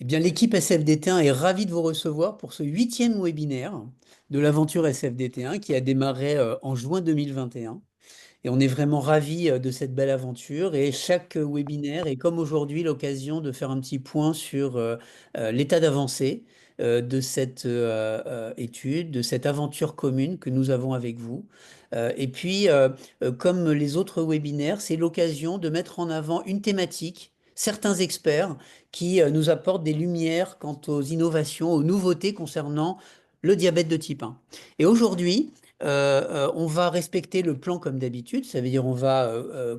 Eh bien, l'équipe SFDT1 est ravie de vous recevoir pour ce huitième webinaire de l'aventure SFDT1 qui a démarré en juin 2021. Et on est vraiment ravis de cette belle aventure. Et chaque webinaire est, comme aujourd'hui, l'occasion de faire un petit point sur l'état d'avancée de cette étude, de cette aventure commune que nous avons avec vous. Et puis, comme les autres webinaires, c'est l'occasion de mettre en avant une thématique, certains experts qui nous apportent des lumières quant aux innovations, aux nouveautés concernant le diabète de type 1. Et aujourd'hui, on va respecter le plan comme d'habitude, ça veut dire on va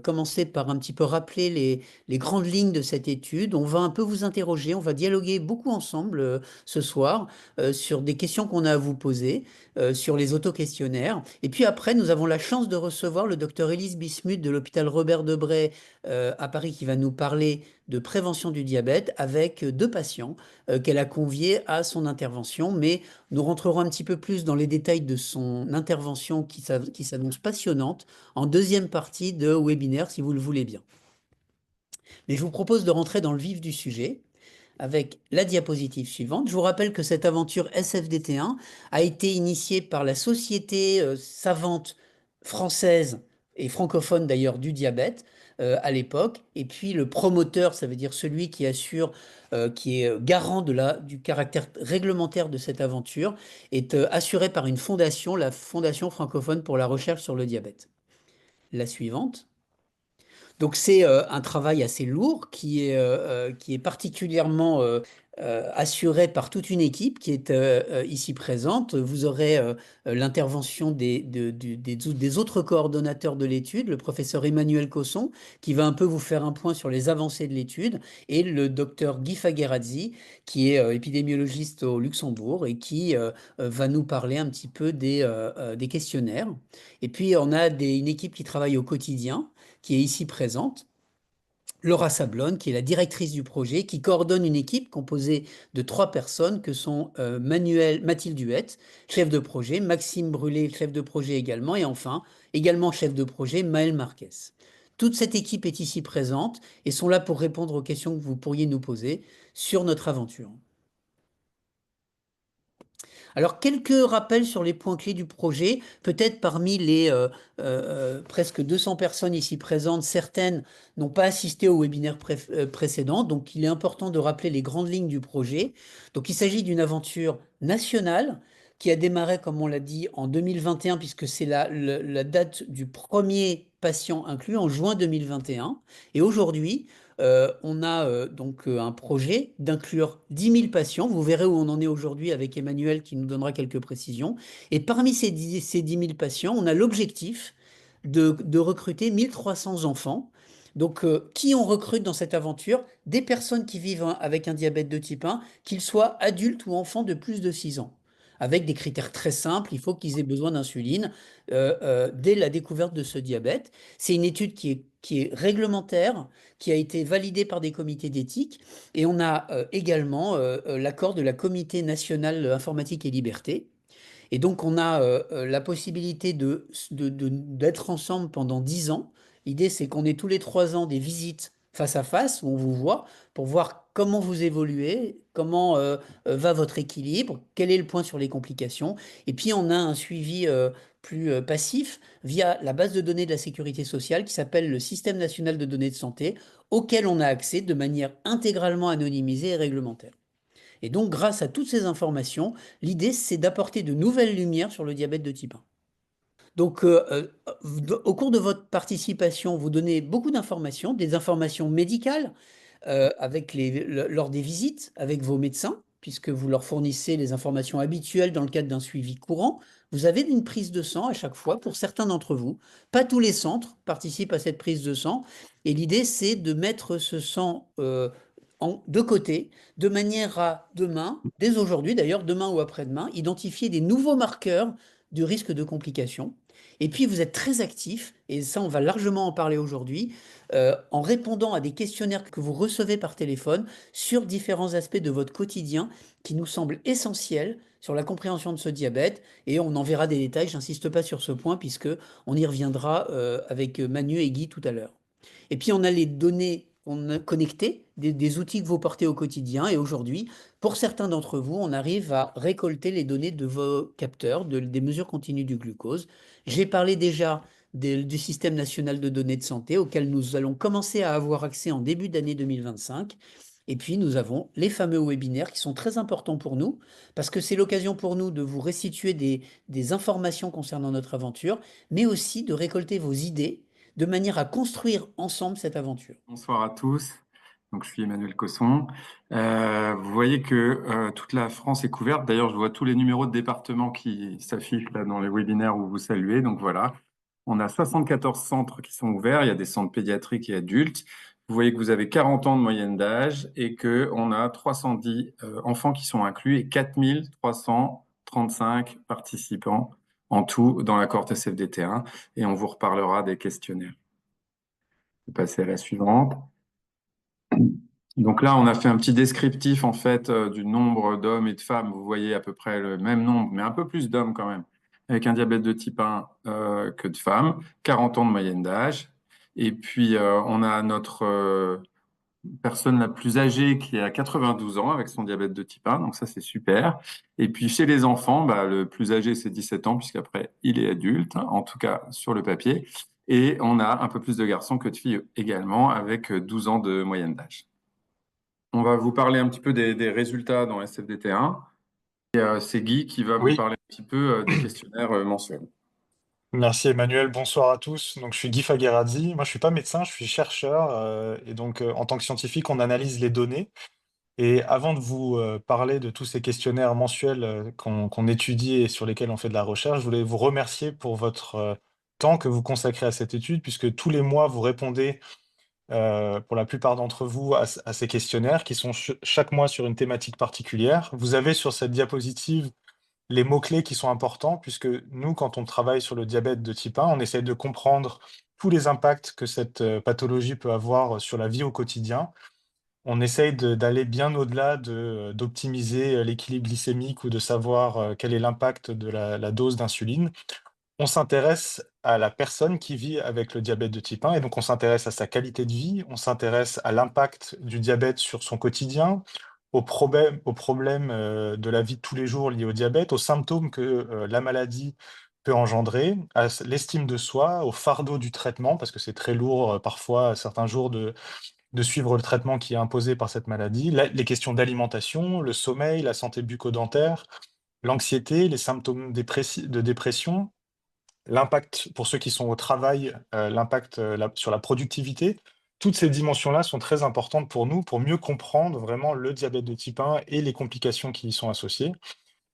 commencer par un petit peu rappeler les grandes lignes de cette étude, on va un peu vous interroger, on va dialoguer beaucoup ensemble ce soir sur des questions qu'on a à vous poser, sur les auto-questionnaires. Et puis après, nous avons la chance de recevoir le docteur Élise Bismuth de l'hôpital Robert Debré à Paris qui va nous parler de prévention du diabète avec deux patients qu'elle a conviés à son intervention, mais nous rentrerons un petit peu plus dans les détails de son intervention qui s'annonce passionnante en deuxième partie de webinaire, si vous le voulez bien. Mais je vous propose de rentrer dans le vif du sujet avec la diapositive suivante. Je vous rappelle que cette aventure SFDT1 a été initiée par la Société savante française et francophone d'ailleurs du diabète à l'époque. Et puis le promoteur, ça veut dire celui qui assure, qui est garant du caractère réglementaire de cette aventure, est assuré par une fondation, la Fondation francophone pour la recherche sur le diabète. La suivante. Donc c'est un travail assez lourd qui est particulièrement assuré par toute une équipe qui est ici présente. Vous aurez l'intervention des autres coordonnateurs de l'étude, le professeur Emmanuel Cosson, qui va un peu vous faire un point sur les avancées de l'étude, et le docteur Guy Fagherazzi, qui est épidémiologiste au Luxembourg et qui va nous parler un petit peu des questionnaires. Et puis on a une équipe qui travaille au quotidien qui est ici présente, Laura Sablone, qui est la directrice du projet, qui coordonne une équipe composée de trois personnes que sont Mathilde Huette, chef de projet, Maxime Brûlé, chef de projet également, et enfin, également chef de projet, Maël Marquez. Toute cette équipe est ici présente et sont là pour répondre aux questions que vous pourriez nous poser sur notre aventure. Alors, quelques rappels sur les points clés du projet. Peut-être parmi les presque 200 personnes ici présentes, certaines n'ont pas assisté au webinaire précédent, donc il est important de rappeler les grandes lignes du projet. Donc, il s'agit d'une aventure nationale qui a démarré, comme on l'a dit, en 2021, puisque c'est la date du premier patient inclus, en juin 2021. Et aujourd'hui, on a donc un projet d'inclure 10 000 patients. Vous verrez où on en est aujourd'hui avec Emmanuel qui nous donnera quelques précisions. Et parmi ces 10 000 patients, on a l'objectif de recruter 1 300 enfants. Donc, qui on recrute dans cette aventure? Des personnes qui vivent avec un diabète de type 1, qu'ils soient adultes ou enfants de plus de 6 ans. Avec des critères très simples, il faut qu'ils aient besoin d'insuline dès la découverte de ce diabète. C'est une étude qui est réglementaire, qui a été validée par des comités d'éthique, et on a également l'accord de la Comité national informatique et liberté. Et donc, on a la possibilité d'être ensemble pendant 10 ans. L'idée, c'est qu'on ait tous les 3 ans des visites face à face où on vous voit pour voir comment vous évoluez, comment va votre équilibre, quel est le point sur les complications. Et puis, on a un suivi plus passif via la base de données de la sécurité sociale qui s'appelle le Système national de données de santé, auquel on a accès de manière intégralement anonymisée et réglementaire. Et donc, grâce à toutes ces informations, l'idée, c'est d'apporter de nouvelles lumières sur le diabète de type 1. Donc, au cours de votre participation, vous donnez beaucoup d'informations, des informations médicales lors des visites avec vos médecins, puisque vous leur fournissez les informations habituelles dans le cadre d'un suivi courant. Vous avez une prise de sang à chaque fois pour certains d'entre vous. Pas tous les centres participent à cette prise de sang. Et l'idée, c'est de mettre ce sang de côté, de manière à demain, dès aujourd'hui d'ailleurs, demain ou après-demain, identifier des nouveaux marqueurs du risque de complications. Et puis, vous êtes très actif, et ça, on va largement en parler aujourd'hui, en répondant à des questionnaires que vous recevez par téléphone sur différents aspects de votre quotidien qui nous semblent essentiels sur la compréhension de ce diabète. Et on en verra des détails, j'insiste pas sur ce point, puisque on y reviendra avec Manu et Guy tout à l'heure. Et puis, on a les données on a connecté, des outils que vous portez au quotidien. Et aujourd'hui, pour certains d'entre vous, on arrive à récolter les données de vos capteurs, des mesures continues du glucose. J'ai parlé déjà du système national de données de santé auquel nous allons commencer à avoir accès en début d'année 2025. Et puis, nous avons les fameux webinaires qui sont très importants pour nous parce que c'est l'occasion pour nous de vous restituer des informations concernant notre aventure, mais aussi de récolter vos idées de manière à construire ensemble cette aventure. Bonsoir à tous. Donc, je suis Emmanuel Cosson. Vous voyez que toute la France est couverte. D'ailleurs, je vois tous les numéros de département qui s'affichent là dans les webinaires où vous saluez. Donc voilà, on a 74 centres qui sont ouverts. Il y a des centres pédiatriques et adultes. Vous voyez que vous avez 40 ans de moyenne d'âge et que on a 310 enfants qui sont inclus et 4335 participants en tout dans la cohorte SFDT1. Et on vous reparlera des questionnaires. Je vais passer à la suivante. Donc là, on a fait un petit descriptif en fait du nombre d'hommes et de femmes. Vous voyez à peu près le même nombre, mais un peu plus d'hommes quand même, avec un diabète de type 1 que de femmes, 40 ans de moyenne d'âge. Et puis on a notre personne la plus âgée qui est à 92 ans avec son diabète de type 1, donc ça c'est super. Et puis chez les enfants, bah, le plus âgé c'est 17 ans puisqu'après il est adulte, hein, en tout cas sur le papier. Et on a un peu plus de garçons que de filles également avec 12 ans de moyenne d'âge. On va vous parler un petit peu des résultats dans SFDT1. Et c'est Guy qui va vous Oui, parler un petit peu des questionnaires mensuels. merci Emmanuel, bonsoir à tous. Donc, je suis Guy Fagherazzi. Moi, je suis pas médecin, je suis chercheur. Et donc, en tant que scientifique, on analyse les données. Et avant de vous parler de tous ces questionnaires mensuels qu'on étudie et sur lesquels on fait de la recherche, je voulais vous remercier pour votre temps que vous consacrez à cette étude, puisque tous les mois, vous répondez, pour la plupart d'entre vous, à ces questionnaires qui sont chaque mois sur une thématique particulière. Vous avez sur cette diapositive les mots-clés qui sont importants, puisque nous, quand on travaille sur le diabète de type 1, on essaie de comprendre tous les impacts que cette pathologie peut avoir sur la vie au quotidien. On essaye d'aller bien au-delà d'optimiser l'équilibre glycémique ou de savoir quel est l'impact de la dose d'insuline. On s'intéresse à la personne qui vit avec le diabète de type 1 et donc on s'intéresse à sa qualité de vie, on s'intéresse à l'impact du diabète sur son quotidien, aux problèmes de la vie de tous les jours liés au diabète, aux symptômes que la maladie peut engendrer, à l'estime de soi, au fardeau du traitement, parce que c'est très lourd parfois, certains jours, de suivre le traitement qui est imposé par cette maladie, les questions d'alimentation, le sommeil, la santé bucco-dentaire, l'anxiété, les symptômes de dépression, l'impact pour ceux qui sont au travail, l'impact sur la productivité. Toutes ces dimensions-là sont très importantes pour nous, pour mieux comprendre vraiment le diabète de type 1 et les complications qui y sont associées.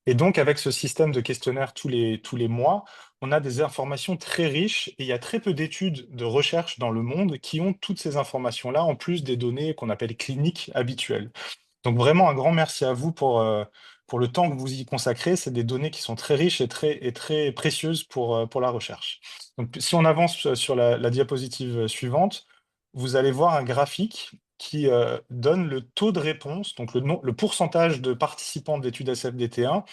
Et donc, avec ce système de questionnaire tous les mois, on a des informations très riches et il y a très peu d'études de recherche dans le monde qui ont toutes ces informations-là, en plus des données qu'on appelle cliniques habituelles. Donc vraiment un grand merci à vous pour le temps que vous y consacrez. C'est des données qui sont très riches et très précieuses pour la recherche. Donc si on avance sur la diapositive suivante, vous allez voir un graphique qui donne le taux de réponse, donc le pourcentage de participants de l'étude SFDT1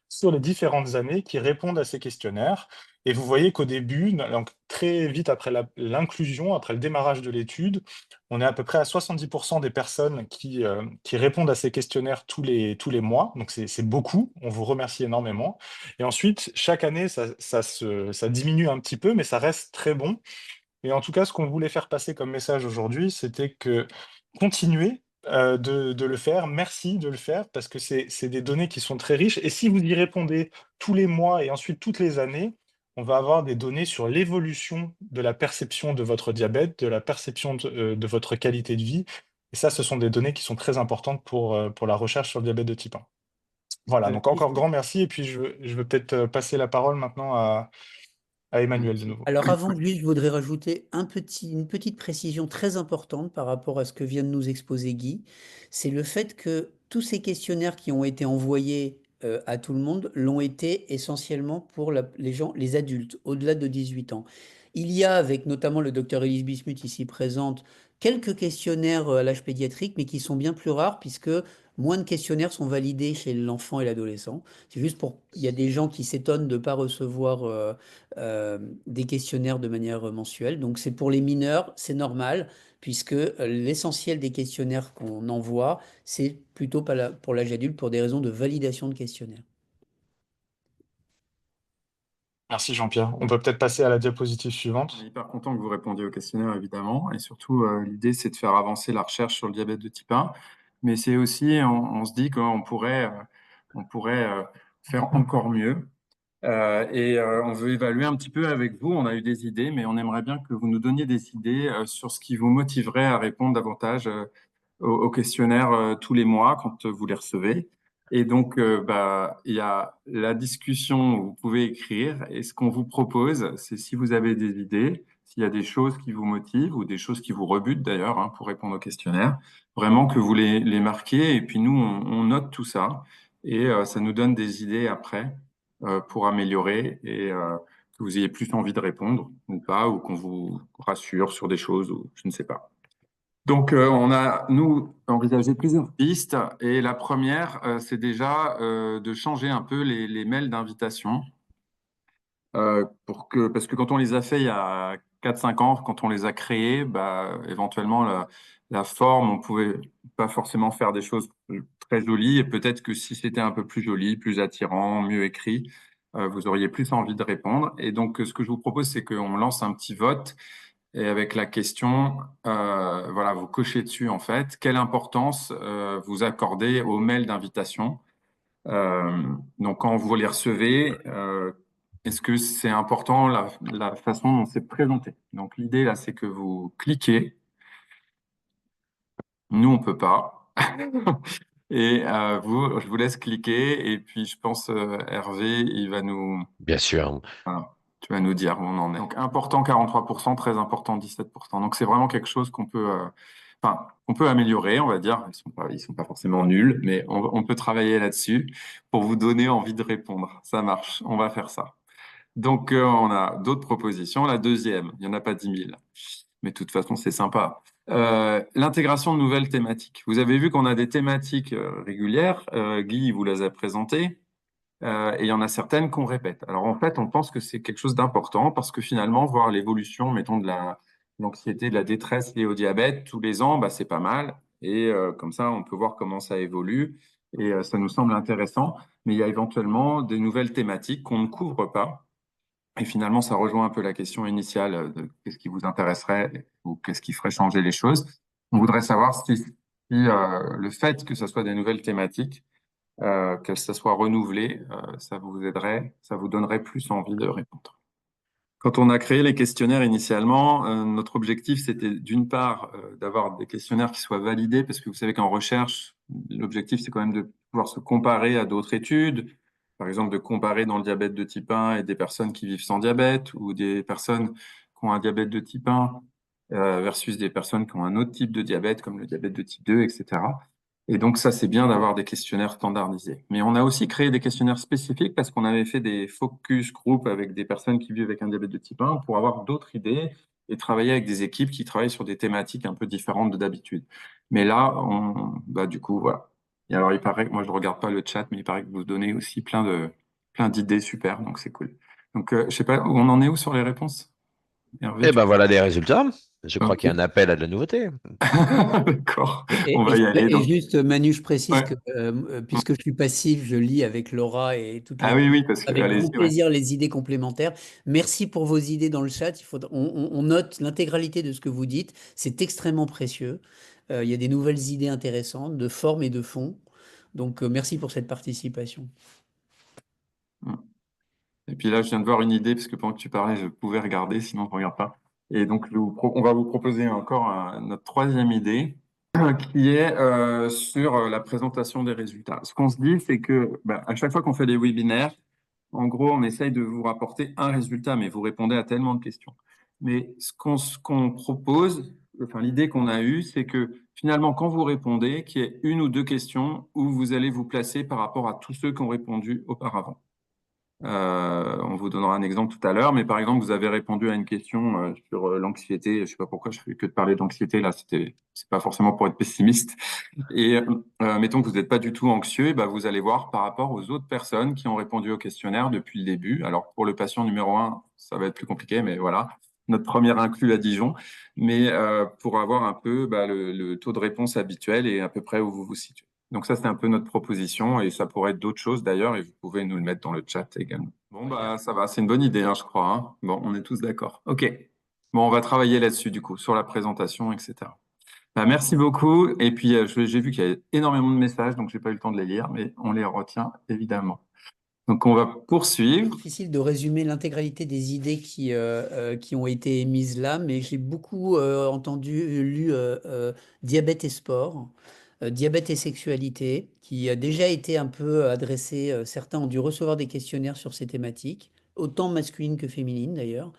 sur les différentes années qui répondent à ces questionnaires. Et vous voyez qu'au début, donc très vite après l'inclusion, après le démarrage de l'étude, on est à peu près à 70% des personnes qui répondent à ces questionnaires tous les mois. Donc, c'est beaucoup. On vous remercie énormément. Et ensuite, chaque année, ça diminue un petit peu, mais ça reste très bon. Et en tout cas, ce qu'on voulait faire passer comme message aujourd'hui, c'était que continuez de le faire. Merci de le faire parce que c'est des données qui sont très riches. Et si vous y répondez tous les mois et ensuite toutes les années, on va avoir des données sur l'évolution de la perception de votre diabète, de la perception de votre qualité de vie. Et ça, ce sont des données qui sont très importantes pour la recherche sur le diabète de type 1. Voilà, donc encore grand merci. Et puis, je veux peut-être passer la parole maintenant à Emmanuel de nouveau. Alors avant lui, je voudrais rajouter une petite précision très importante par rapport à ce que vient de nous exposer Guy. C'est le fait que tous ces questionnaires qui ont été envoyés à tout le monde l'ont été essentiellement pour les gens, les adultes, au-delà de 18 ans. Il y a, avec notamment le docteur Elise Bismuth ici présente, quelques questionnaires à l'âge pédiatrique, mais qui sont bien plus rares puisque moins de questionnaires sont validés chez l'enfant et l'adolescent. C'est juste il y a des gens qui s'étonnent de ne pas recevoir des questionnaires de manière mensuelle. Donc c'est pour les mineurs, c'est normal, puisque l'essentiel des questionnaires qu'on envoie, c'est plutôt pas pour l'âge adulte, pour des raisons de validation de questionnaires. Merci Jean-Pierre. On peut peut-être passer à la diapositive On est suivante. hyper content que vous répondiez au questionnaire, évidemment. Et surtout, l'idée, c'est de faire avancer la recherche sur le diabète de type 1. Mais c'est aussi, on se dit on pourrait faire encore mieux. On veut évaluer un petit peu avec vous. On a eu des idées, mais on aimerait bien que vous nous donniez des idées sur ce qui vous motiverait à répondre davantage aux questionnaires tous les mois quand vous les recevez. Et donc, il y a la discussion où vous pouvez écrire. Et ce qu'on vous propose, c'est si vous avez des idées, s'il y a des choses qui vous motivent ou des choses qui vous rebutent d'ailleurs pour répondre aux questionnaires, vraiment que vous les marquiez. Et puis nous, on note tout ça et ça nous donne des idées après pour améliorer et que vous ayez plus envie de répondre ou pas, ou qu'on vous rassure sur des choses ou je ne sais pas. Donc, on a, nous, envisagé plusieurs pistes. Et la première, c'est déjà de changer un peu les mails d'invitation. Parce que quand on les a fait il y a 4 5 ans, quand on les a créés, éventuellement, la forme, on pouvait pas forcément faire des choses très jolies. Et peut-être que si c'était un peu plus joli, plus attirant, mieux écrit, vous auriez plus envie de répondre. Et donc, ce que je vous propose, c'est qu'on lance un petit vote et avec la question, voilà, vous cochez dessus en fait, quelle importance vous accordez aux mails d'invitation. Donc quand vous les recevez, est-ce que c'est important la façon dont c'est présenté? Donc l'idée là, c'est que vous cliquez. Nous, on peut pas. Et je vous laisse cliquer. Et puis je pense Hervé, il va nous Bien sûr. voilà. Tu vas nous dire où on en est. Donc, important 43%, très important 17%. Donc, c'est vraiment quelque chose on peut améliorer, on va dire. Ils sont pas forcément nuls, mais on peut travailler là-dessus pour vous donner envie de répondre. Ça marche. On va faire ça. Donc, on a d'autres propositions. La deuxième, il n'y en a pas 10 000. Mais de toute façon, c'est sympa. L'intégration de nouvelles thématiques. Vous avez vu qu'on a des thématiques régulières. Guy vous les a présentées. Et il y en a certaines qu'on répète. Alors en fait, on pense que c'est quelque chose d'important parce que finalement, voir l'évolution, mettons, de l'anxiété, de la détresse liée au diabète tous les ans, c'est pas mal. Et comme ça, on peut voir comment ça évolue. Et ça nous semble intéressant. Mais il y a éventuellement des nouvelles thématiques qu'on ne couvre pas. Et finalement, ça rejoint un peu la question initiale de qu'est-ce qui vous intéresserait ou qu'est-ce qui ferait changer les choses. On voudrait savoir si le fait que ce soit des nouvelles thématiques que ça soit renouvelé, ça vous aiderait, ça vous donnerait plus envie de répondre. Quand on a créé les questionnaires initialement, notre objectif, c'était d'une part d'avoir des questionnaires qui soient validés, parce que vous savez qu'en recherche, l'objectif, c'est quand même de pouvoir se comparer à d'autres études, par exemple de comparer dans le diabète de type 1 et des personnes qui vivent sans diabète, ou des personnes qui ont un diabète de type 1 versus des personnes qui ont un autre type de diabète, comme le diabète de type 2, etc. Et donc ça, c'est bien d'avoir des questionnaires standardisés. Mais on a aussi créé des questionnaires spécifiques parce qu'on avait fait des focus group avec des personnes qui vivent avec un diabète de type 1 pour avoir d'autres idées et travailler avec des équipes qui travaillent sur des thématiques un peu différentes de d'habitude. Mais là, du coup, voilà. Et alors, il paraît que moi, je regarde pas le chat, mais il paraît que vous donnez aussi plein d'idées super, donc c'est cool. Donc, je sais pas, on en est où sur les réponses? Hervé, Et ben voilà les résultats. Je crois qu'il y a Ok. un appel à de la nouveauté. D'accord, on va y aller. Et Donc, juste, Manu, je précise ouais. que puisque je suis passif, je lis avec Laura et Ah oui, oui, parce que, avec grand allez-y, ouais. plaisir les idées complémentaires. Merci pour vos idées dans le chat. On note l'intégralité de ce que vous dites. C'est extrêmement précieux. Il y a des nouvelles idées intéressantes de forme et de fond. Donc, merci pour cette participation. Mm. Et puis là, je viens de voir une idée, parce que pendant que tu parlais, je pouvais regarder, sinon je ne regarde pas. Et donc, on va vous proposer encore notre troisième idée, qui est sur la présentation des résultats. Ce qu'on se dit, c'est que à chaque fois qu'on fait des webinaires, en gros, on essaye de vous rapporter un résultat, mais vous répondez à tellement de questions. Mais ce qu'on propose, enfin l'idée qu'on a eue, c'est que finalement, quand vous répondez, qu'il y ait une ou deux questions où vous allez vous placer par rapport à tous ceux qui ont répondu auparavant. On vous donnera un exemple tout à l'heure, mais par exemple, vous avez répondu à une question sur l'anxiété. Je ne sais pas pourquoi je fais que de parler d'anxiété là. C'est pas forcément pour être pessimiste. Et mettons que vous n'êtes pas du tout anxieux, et ben, vous allez voir par rapport aux autres personnes qui ont répondu au questionnaire depuis le début. Alors pour le patient numéro un, ça va être plus compliqué, mais voilà, notre première inclus à Dijon. Mais pour avoir un peu le taux de réponse habituel et à peu près où vous vous situez. Donc ça, c'est un peu notre proposition et ça pourrait être d'autres choses d'ailleurs et vous pouvez nous le mettre dans le chat également. Bon, bah ça va, c'est une bonne idée, hein, je crois, hein. Bon, on est tous d'accord. OK. Bon, on va travailler là-dessus du coup, sur la présentation, etc. Bah, merci beaucoup. Et puis, j'ai vu qu'il y avait énormément de messages, donc j'ai pas eu le temps de les lire, mais on les retient évidemment. Donc, on va poursuivre. Difficile de résumer l'intégralité des idées qui ont été émises là, mais j'ai beaucoup lu diabète et sport, diabète et sexualité, qui a déjà été un peu adressé. Certains ont dû recevoir des questionnaires sur ces thématiques, autant masculines que féminines d'ailleurs.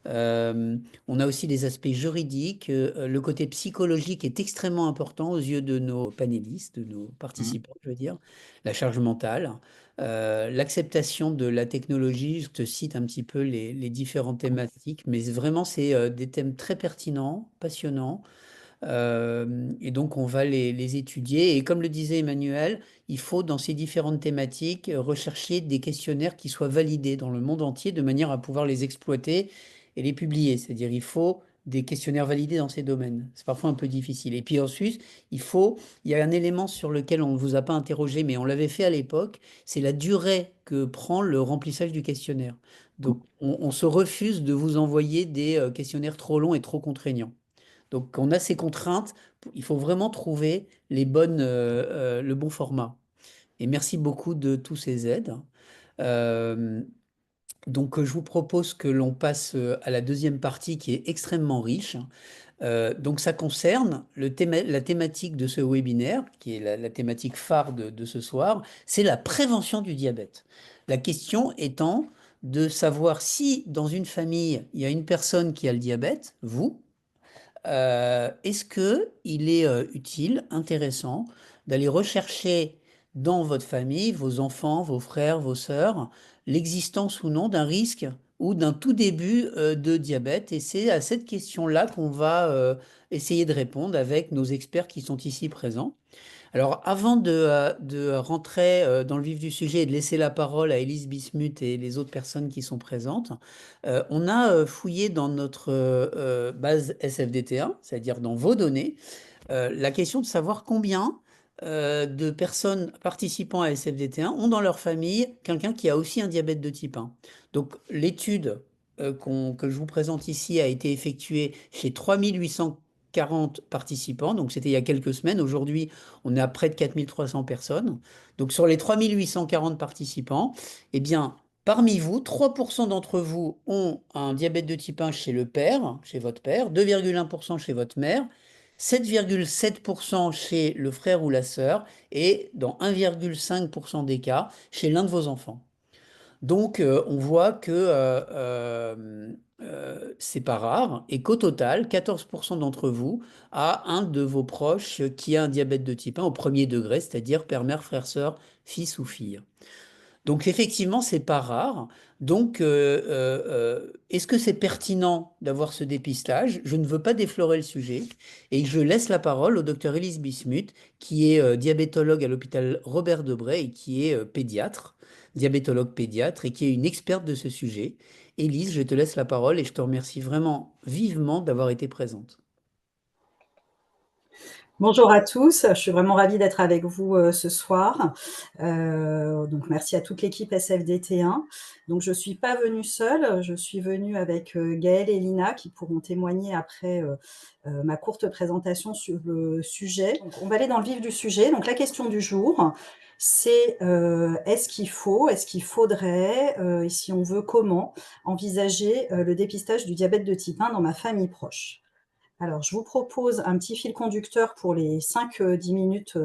On a aussi les aspects juridiques. Le côté psychologique est extrêmement important aux yeux de nos panélistes, de nos Mhm. participants, je veux dire. La charge mentale, l'acceptation de la technologie. Je te cite un petit peu les différentes thématiques, mais vraiment, c'est des thèmes très pertinents, passionnants. Et donc, on va les étudier. Et comme le disait Emmanuel, il faut, dans ces différentes thématiques, rechercher des questionnaires qui soient validés dans le monde entier de manière à pouvoir les exploiter et les publier. C'est-à-dire, il faut des questionnaires validés dans ces domaines. C'est parfois un peu difficile. Et puis ensuite, il y a un élément sur lequel on ne vous a pas interrogé, mais on l'avait fait à l'époque, c'est la durée que prend le remplissage du questionnaire. Donc, on se refuse de vous envoyer des questionnaires trop longs et trop contraignants. Donc, on a ces contraintes, il faut vraiment trouver le bon format. Et merci beaucoup de tous ces aides. Euh, je vous propose que l'on passe à la deuxième partie qui est extrêmement riche. Donc, ça concerne la thématique de ce webinaire, qui est la thématique phare de ce soir, c'est la prévention du diabète. La question étant de savoir si dans une famille, il y a une personne qui a le diabète, vous, est-ce que il est utile, intéressant d'aller rechercher dans votre famille, vos enfants, vos frères, vos sœurs, l'existence ou non d'un risque ou d'un tout début de diabète? Et c'est à cette question-là qu'on va essayer de répondre avec nos experts qui sont ici présents. Alors, avant de rentrer dans le vif du sujet et de laisser la parole à Élise Bismuth et les autres personnes qui sont présentes, on a fouillé dans notre base SFDT1, c'est-à-dire dans vos données, la question de savoir combien de personnes participant à SFDT1 ont dans leur famille quelqu'un qui a aussi un diabète de type 1. Donc, l'étude que je vous présente ici a été effectuée chez 3840 participants, donc c'était il y a quelques semaines. Aujourd'hui, on est à près de 4300 personnes. Donc, sur les 3840 participants, eh bien, parmi vous, 3% d'entre vous ont un diabète de type 1 chez le père, chez votre père, 2,1% chez votre mère, 7,7% chez le frère ou la sœur et dans 1,5% des cas chez l'un de vos enfants. Donc, on voit que c'est pas rare et qu'au total, 14% d'entre vous a un de vos proches qui a un diabète de type 1 au premier degré, c'est-à-dire père, mère, frère, sœur, fils ou fille. Donc effectivement, c'est pas rare. Donc, est-ce que c'est pertinent d'avoir ce dépistage? Je ne veux pas déflorer le sujet et je laisse la parole au docteur Élise Bismuth, qui est diabétologue à l'hôpital Robert Debré et qui est pédiatre, diabétologue pédiatre et qui est une experte de ce sujet. Élise, je te laisse la parole et je te remercie vraiment vivement d'avoir été présente. Bonjour à tous, je suis vraiment ravie d'être avec vous ce soir. Donc merci à toute l'équipe SFDT1. Donc je ne suis pas venue seule, je suis venue avec Gaëlle et Lina qui pourront témoigner après ma courte présentation sur le sujet. Donc, on va aller dans le vif du sujet. Donc la question du jour, c'est est-ce qu'il faudrait, et si on veut, comment envisager le dépistage du diabète de type 1 dans ma famille proche? Alors, je vous propose un petit fil conducteur pour les 5-10 minutes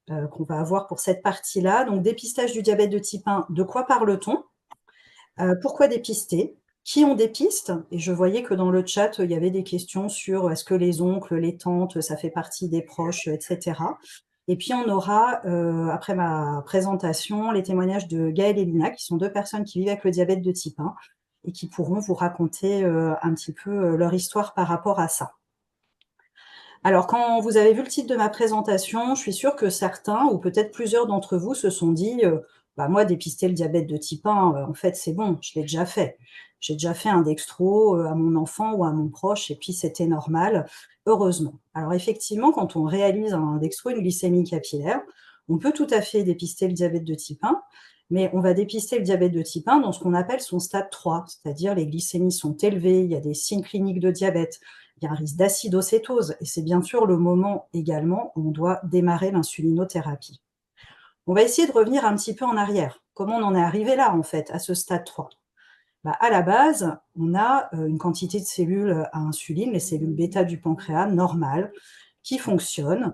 qu'on va avoir pour cette partie-là. Donc, dépistage du diabète de type 1, de quoi parle-t-on? Pourquoi dépister? Qui on dépiste? Et je voyais que dans le chat, il y avait des questions sur est-ce que les oncles, les tantes, ça fait partie des proches, etc. Et puis on aura, après ma présentation, les témoignages de Gaëlle et Lina, qui sont 2 personnes qui vivent avec le diabète de type 1 et qui pourront vous raconter, un petit peu, leur histoire par rapport à ça. Alors quand vous avez vu le titre de ma présentation, je suis sûre que certains ou peut-être plusieurs d'entre vous se sont dit, «Bah, moi dépister le diabète de type 1, en fait c'est bon, je l'ai déjà fait. J'ai déjà fait un dextro, à mon enfant ou à mon proche et puis c'était normal, heureusement». Alors effectivement, quand on réalise un dextro, une glycémie capillaire, on peut tout à fait dépister le diabète de type 1, mais on va dépister le diabète de type 1 dans ce qu'on appelle son stade 3, c'est-à-dire les glycémies sont élevées, il y a des signes cliniques de diabète, il y a un risque d'acidocétose et c'est bien sûr le moment également où on doit démarrer l'insulinothérapie. On va essayer de revenir un petit peu en arrière. Comment on en est arrivé là, en fait, à ce stade 3? Bah, à la base, on a une quantité de cellules à insuline, les cellules bêta du pancréas, normales, qui fonctionnent.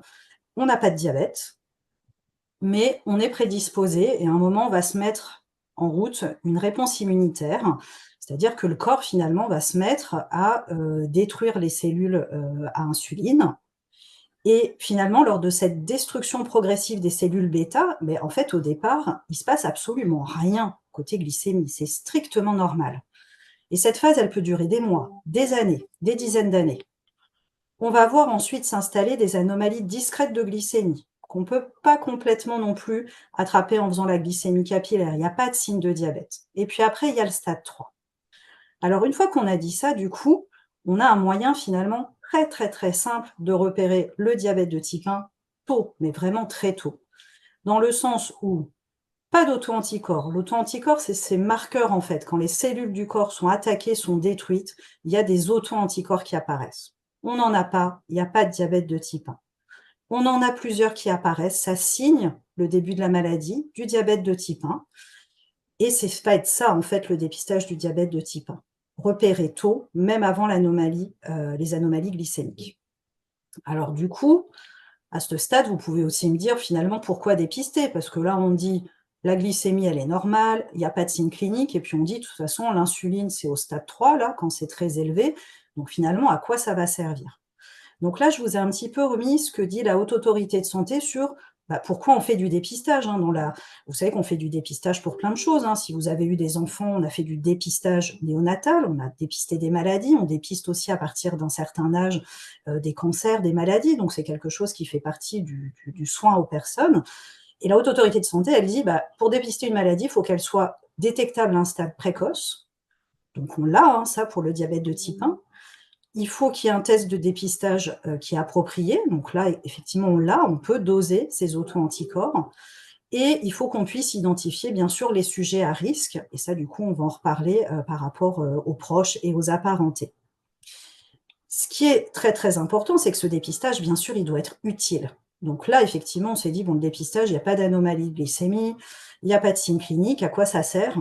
On n'a pas de diabète, mais on est prédisposé et à un moment, on va se mettre en route une réponse immunitaire, c'est-à-dire que le corps, finalement, va se mettre à détruire les cellules à insuline. Et finalement, lors de cette destruction progressive des cellules bêta, mais en fait, au départ, il se passe absolument rien côté glycémie, c'est strictement normal. Et cette phase, elle peut durer des mois, des années, des dizaines d'années. On va voir ensuite s'installer des anomalies discrètes de glycémie, qu'on ne peut pas complètement non plus attraper en faisant la glycémie capillaire. Il n'y a pas de signe de diabète. Et puis après, il y a le stade 3. Alors une fois qu'on a dit ça, du coup, on a un moyen finalement très très très simple de repérer le diabète de type 1 tôt, mais vraiment très tôt. Dans le sens où pas d'auto-anticorps. L'auto-anticorps, c'est ces marqueurs en fait. Quand les cellules du corps sont attaquées, sont détruites, il y a des auto-anticorps qui apparaissent. On n'en a pas, il n'y a pas de diabète de type 1. On en a plusieurs qui apparaissent, ça signe le début de la maladie, du diabète de type 1. Et c'est fait ça, en fait, le dépistage du diabète de type 1. Repérer tôt, même avant l'anomalie, les anomalies glycémiques. Alors du coup, à ce stade, vous pouvez aussi me dire finalement pourquoi dépister? Parce que là, on dit la glycémie, elle est normale, il n'y a pas de signe clinique, et puis on dit de toute façon, l'insuline, c'est au stade 3, là, quand c'est très élevé. Donc finalement, à quoi ça va servir? Donc là, je vous ai un petit peu remis ce que dit la Haute Autorité de Santé sur pourquoi on fait du dépistage. Vous savez qu'on fait du dépistage pour plein de choses. Si vous avez eu des enfants, on a fait du dépistage néonatal, on a dépisté des maladies, on dépiste aussi à partir d'un certain âge des cancers, des maladies. Donc c'est quelque chose qui fait partie du soin aux personnes. Et la Haute Autorité de Santé, elle dit, pour dépister une maladie, il faut qu'elle soit détectable à un stade précoce. Donc on l'a, ça, pour le diabète de type 1. Il faut qu'il y ait un test de dépistage qui est approprié. Donc là, effectivement, on l'a, on peut doser ces auto-anticorps. Et il faut qu'on puisse identifier, bien sûr, les sujets à risque. Et ça, du coup, on va en reparler par rapport aux proches et aux apparentés. Ce qui est très, très important, c'est que ce dépistage, bien sûr, il doit être utile. Donc là, effectivement, on s'est dit, bon, le dépistage, il n'y a pas d'anomalie de glycémie, il n'y a pas de signe clinique, à quoi ça sert?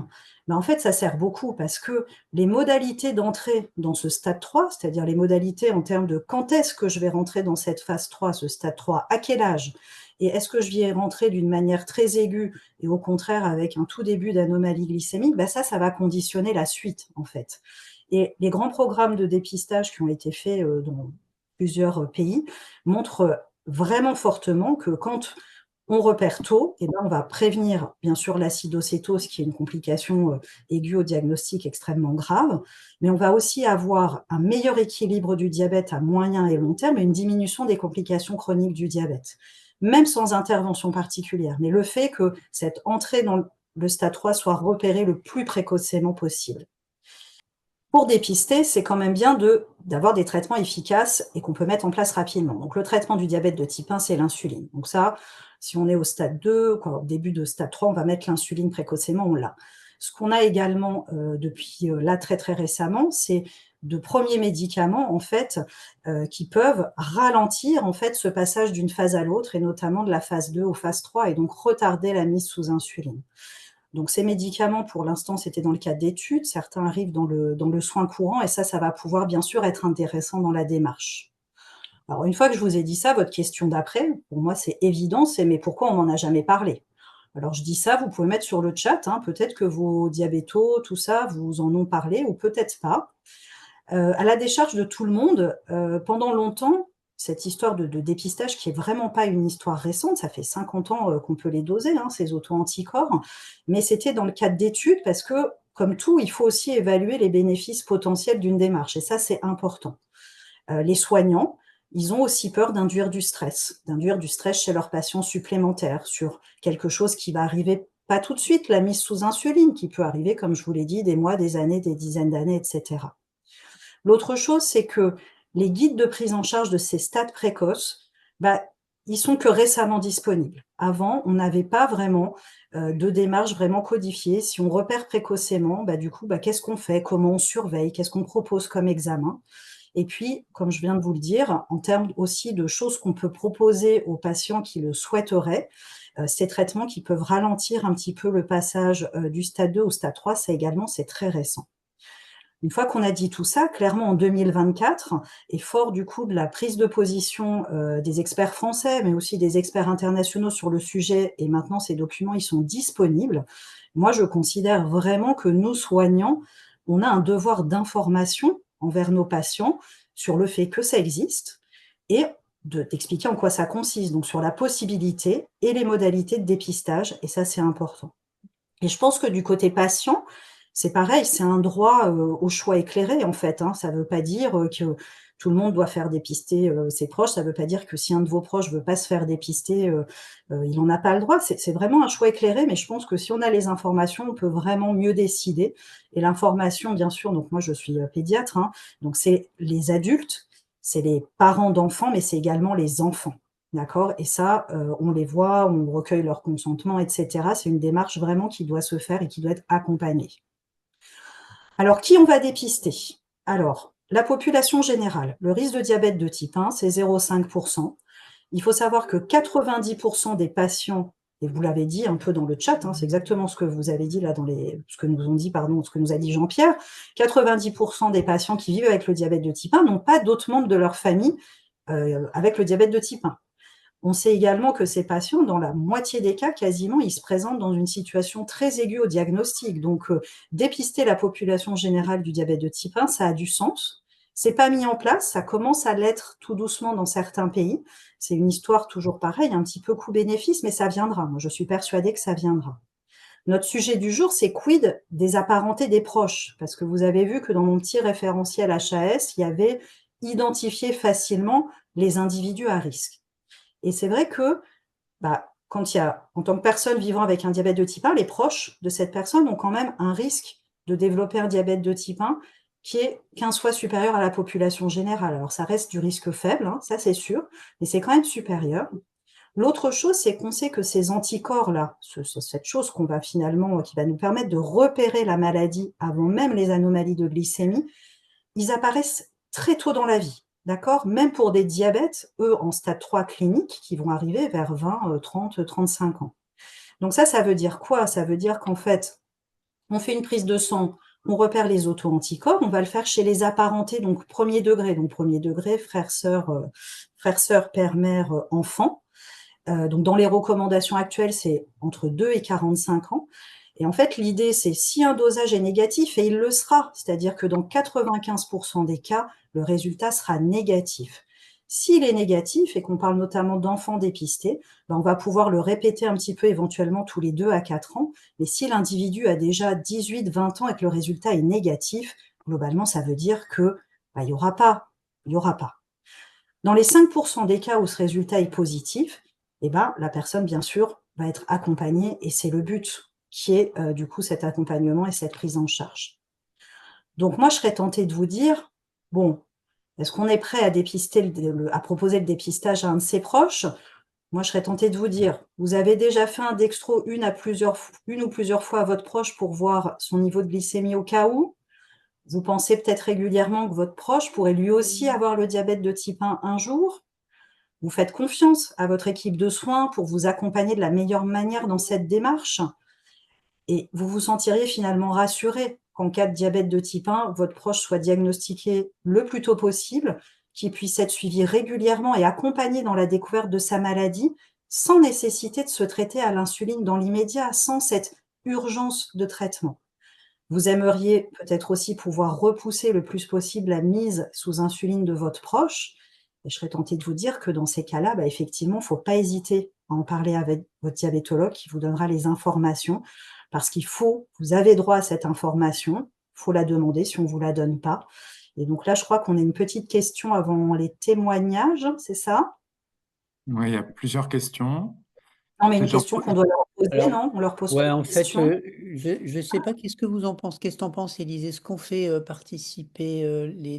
En fait, ça sert beaucoup parce que les modalités d'entrée dans ce stade 3, c'est-à-dire les modalités en termes de quand est-ce que je vais rentrer dans cette phase 3, ce stade 3, à quel âge, et est-ce que je vais y rentrer d'une manière très aiguë et au contraire avec un tout début d'anomalie glycémique, ça va conditionner la suite, en fait. Et les grands programmes de dépistage qui ont été faits dans plusieurs pays montrent vraiment fortement que quand on repère tôt, on va prévenir bien sûr l'acidocétose qui est une complication aiguë au diagnostic extrêmement grave, mais on va aussi avoir un meilleur équilibre du diabète à moyen et long terme et une diminution des complications chroniques du diabète, même sans intervention particulière. Mais le fait que cette entrée dans le stade 3 soit repérée le plus précocement possible. Pour dépister, c'est quand même bien d'avoir des traitements efficaces et qu'on peut mettre en place rapidement. Donc le traitement du diabète de type 1, c'est l'insuline. Donc ça, si on est au stade 2, au début de stade 3, on va mettre l'insuline précocement, on l'a. Ce qu'on a également depuis là très très récemment, c'est de premiers médicaments en fait qui peuvent ralentir en fait ce passage d'une phase à l'autre et notamment de la phase 2 aux phase 3 et donc retarder la mise sous insuline. Donc ces médicaments, pour l'instant, c'était dans le cadre d'études. Certains arrivent dans le soin courant et ça va pouvoir bien sûr être intéressant dans la démarche. Alors une fois que je vous ai dit ça, votre question d'après, pour moi c'est évident, c'est mais pourquoi on n'en a jamais parlé? Alors je dis ça, vous pouvez mettre sur le chat, peut-être que vos diabétos, tout ça, vous en ont parlé ou peut-être pas. À la décharge de tout le monde, pendant longtemps, cette histoire de dépistage qui est vraiment pas une histoire récente, ça fait 50 ans qu'on peut les doser, hein, ces auto-anticorps, mais c'était dans le cadre d'études parce que, comme tout, il faut aussi évaluer les bénéfices potentiels d'une démarche et ça, c'est important. Les soignants, ils ont aussi peur d'induire du stress chez leurs patients supplémentaires sur quelque chose qui va arriver pas tout de suite, la mise sous insuline, qui peut arriver, comme je vous l'ai dit, des mois, des années, des dizaines d'années, etc. L'autre chose, c'est que les guides de prise en charge de ces stades précoces, bah, ils sont que récemment disponibles. Avant, on n'avait pas vraiment de démarche vraiment codifiée. Si on repère précocement, bah, du coup, bah, qu'est-ce qu'on fait? Comment on surveille? Qu'est-ce qu'on propose comme examen? Et puis, comme je viens de vous le dire, en termes aussi de choses qu'on peut proposer aux patients qui le souhaiteraient, ces traitements qui peuvent ralentir un petit peu le passage du stade 2 au stade 3, ça également, c'est très récent. Une fois qu'on a dit tout ça, clairement en 2024, et fort du coup de la prise de position des experts français, mais aussi des experts internationaux sur le sujet, et maintenant ces documents ils sont disponibles, moi je considère vraiment que nous soignants, on a un devoir d'information envers nos patients sur le fait que ça existe et d'expliquer en quoi ça consiste, donc sur la possibilité et les modalités de dépistage, et ça c'est important. Et je pense que du côté patient, c'est pareil, c'est un droit au choix éclairé en fait, hein. Ça ne veut pas dire que tout le monde doit faire dépister ses proches, ça ne veut pas dire que si un de vos proches ne veut pas se faire dépister, il n'en a pas le droit. C'est vraiment un choix éclairé, mais je pense que si on a les informations, on peut vraiment mieux décider. Et l'information, bien sûr, donc moi je suis pédiatre, hein, donc c'est les adultes, c'est les parents d'enfants, mais c'est également les enfants. D'accord? Et ça, on les voit, on recueille leur consentement, et cetera. C'est une démarche vraiment qui doit se faire et qui doit être accompagnée. Alors, qui on va dépister? Alors, la population générale. Le risque de diabète de type 1, c'est 0,5%. Il faut savoir que 90% des patients, et vous l'avez dit un peu dans le chat, hein, c'est exactement ce que vous avez dit là ce que nous a dit Jean-Pierre, 90% des patients qui vivent avec le diabète de type 1 n'ont pas d'autres membres de leur famille avec le diabète de type 1. On sait également que ces patients, dans la moitié des cas, quasiment, ils se présentent dans une situation très aiguë au diagnostic. Donc, dépister la population générale du diabète de type 1, ça a du sens. C'est pas mis en place, ça commence à l'être tout doucement dans certains pays. C'est une histoire toujours pareille, un petit peu coût-bénéfice, mais ça viendra. Moi, je suis persuadée que ça viendra. Notre sujet du jour, c'est quid des apparentés des proches? Parce que vous avez vu que dans mon petit référentiel HAS, il y avait identifié facilement les individus à risque. Et c'est vrai que quand il y a, en tant que personne vivant avec un diabète de type 1, les proches de cette personne ont quand même un risque de développer un diabète de type 1 qui est 15 fois supérieur à la population générale. Alors ça reste du risque faible, hein, ça c'est sûr, mais c'est quand même supérieur. L'autre chose, c'est qu'on sait que ces anticorps-là, cette chose qu'on va finalement, qui va nous permettre de repérer la maladie avant même les anomalies de glycémie, ils apparaissent très tôt dans la vie. D'accord? Même pour des diabètes, eux, en stade 3 clinique, qui vont arriver vers 20, 30, 35 ans. Donc ça veut dire quoi? Ça veut dire qu'en fait, on fait une prise de sang, on repère les auto-anticorps, on va le faire chez les apparentés, donc premier degré, frère, sœur, père, mère, enfant. Donc dans les recommandations actuelles, c'est entre 2 et 45 ans. Et en fait, l'idée, c'est si un dosage est négatif, et il le sera, c'est-à-dire que dans 95% des cas, le résultat sera négatif. S'il est négatif, et qu'on parle notamment d'enfants dépistés, on va pouvoir le répéter un petit peu éventuellement tous les 2 à 4 ans. Mais si l'individu a déjà 18, 20 ans et que le résultat est négatif, globalement, ça veut dire que il n'y aura pas. Dans les 5% des cas où ce résultat est positif, la personne, bien sûr, va être accompagnée, et c'est le but, qui est du coup cet accompagnement et cette prise en charge. Donc moi, je serais tentée de vous dire, bon, est-ce qu'on est prêt à dépister, à proposer le dépistage à un de ses proches? Moi, je serais tentée de vous dire, vous avez déjà fait un dextro une ou plusieurs fois à votre proche pour voir son niveau de glycémie au cas où? Vous pensez peut-être régulièrement que votre proche pourrait lui aussi avoir le diabète de type 1 un jour? Vous faites confiance à votre équipe de soins pour vous accompagner de la meilleure manière dans cette démarche? Et vous vous sentiriez finalement rassuré qu'en cas de diabète de type 1, votre proche soit diagnostiqué le plus tôt possible, qu'il puisse être suivi régulièrement et accompagné dans la découverte de sa maladie, sans nécessité de se traiter à l'insuline dans l'immédiat, sans cette urgence de traitement. Vous aimeriez peut-être aussi pouvoir repousser le plus possible la mise sous insuline de votre proche, Et je serais tentée de vous dire que dans ces cas-là, effectivement, il ne faut pas hésiter à en parler avec votre diabétologue qui vous donnera les informations, parce vous avez droit à cette information, il faut la demander si on ne vous la donne pas. Et donc là, je crois qu'on a une petite question avant les témoignages, c'est ça? Oui, il y a plusieurs questions. Non, mais une Peut-être j'en question qu'on doit leur poser, Alors, non? On leur pose pas ouais, une en fait, question? je ne sais pas, qu'est-ce que vous en pensez? Qu'est-ce que tu en penses, Élise? Est-ce qu'on fait participer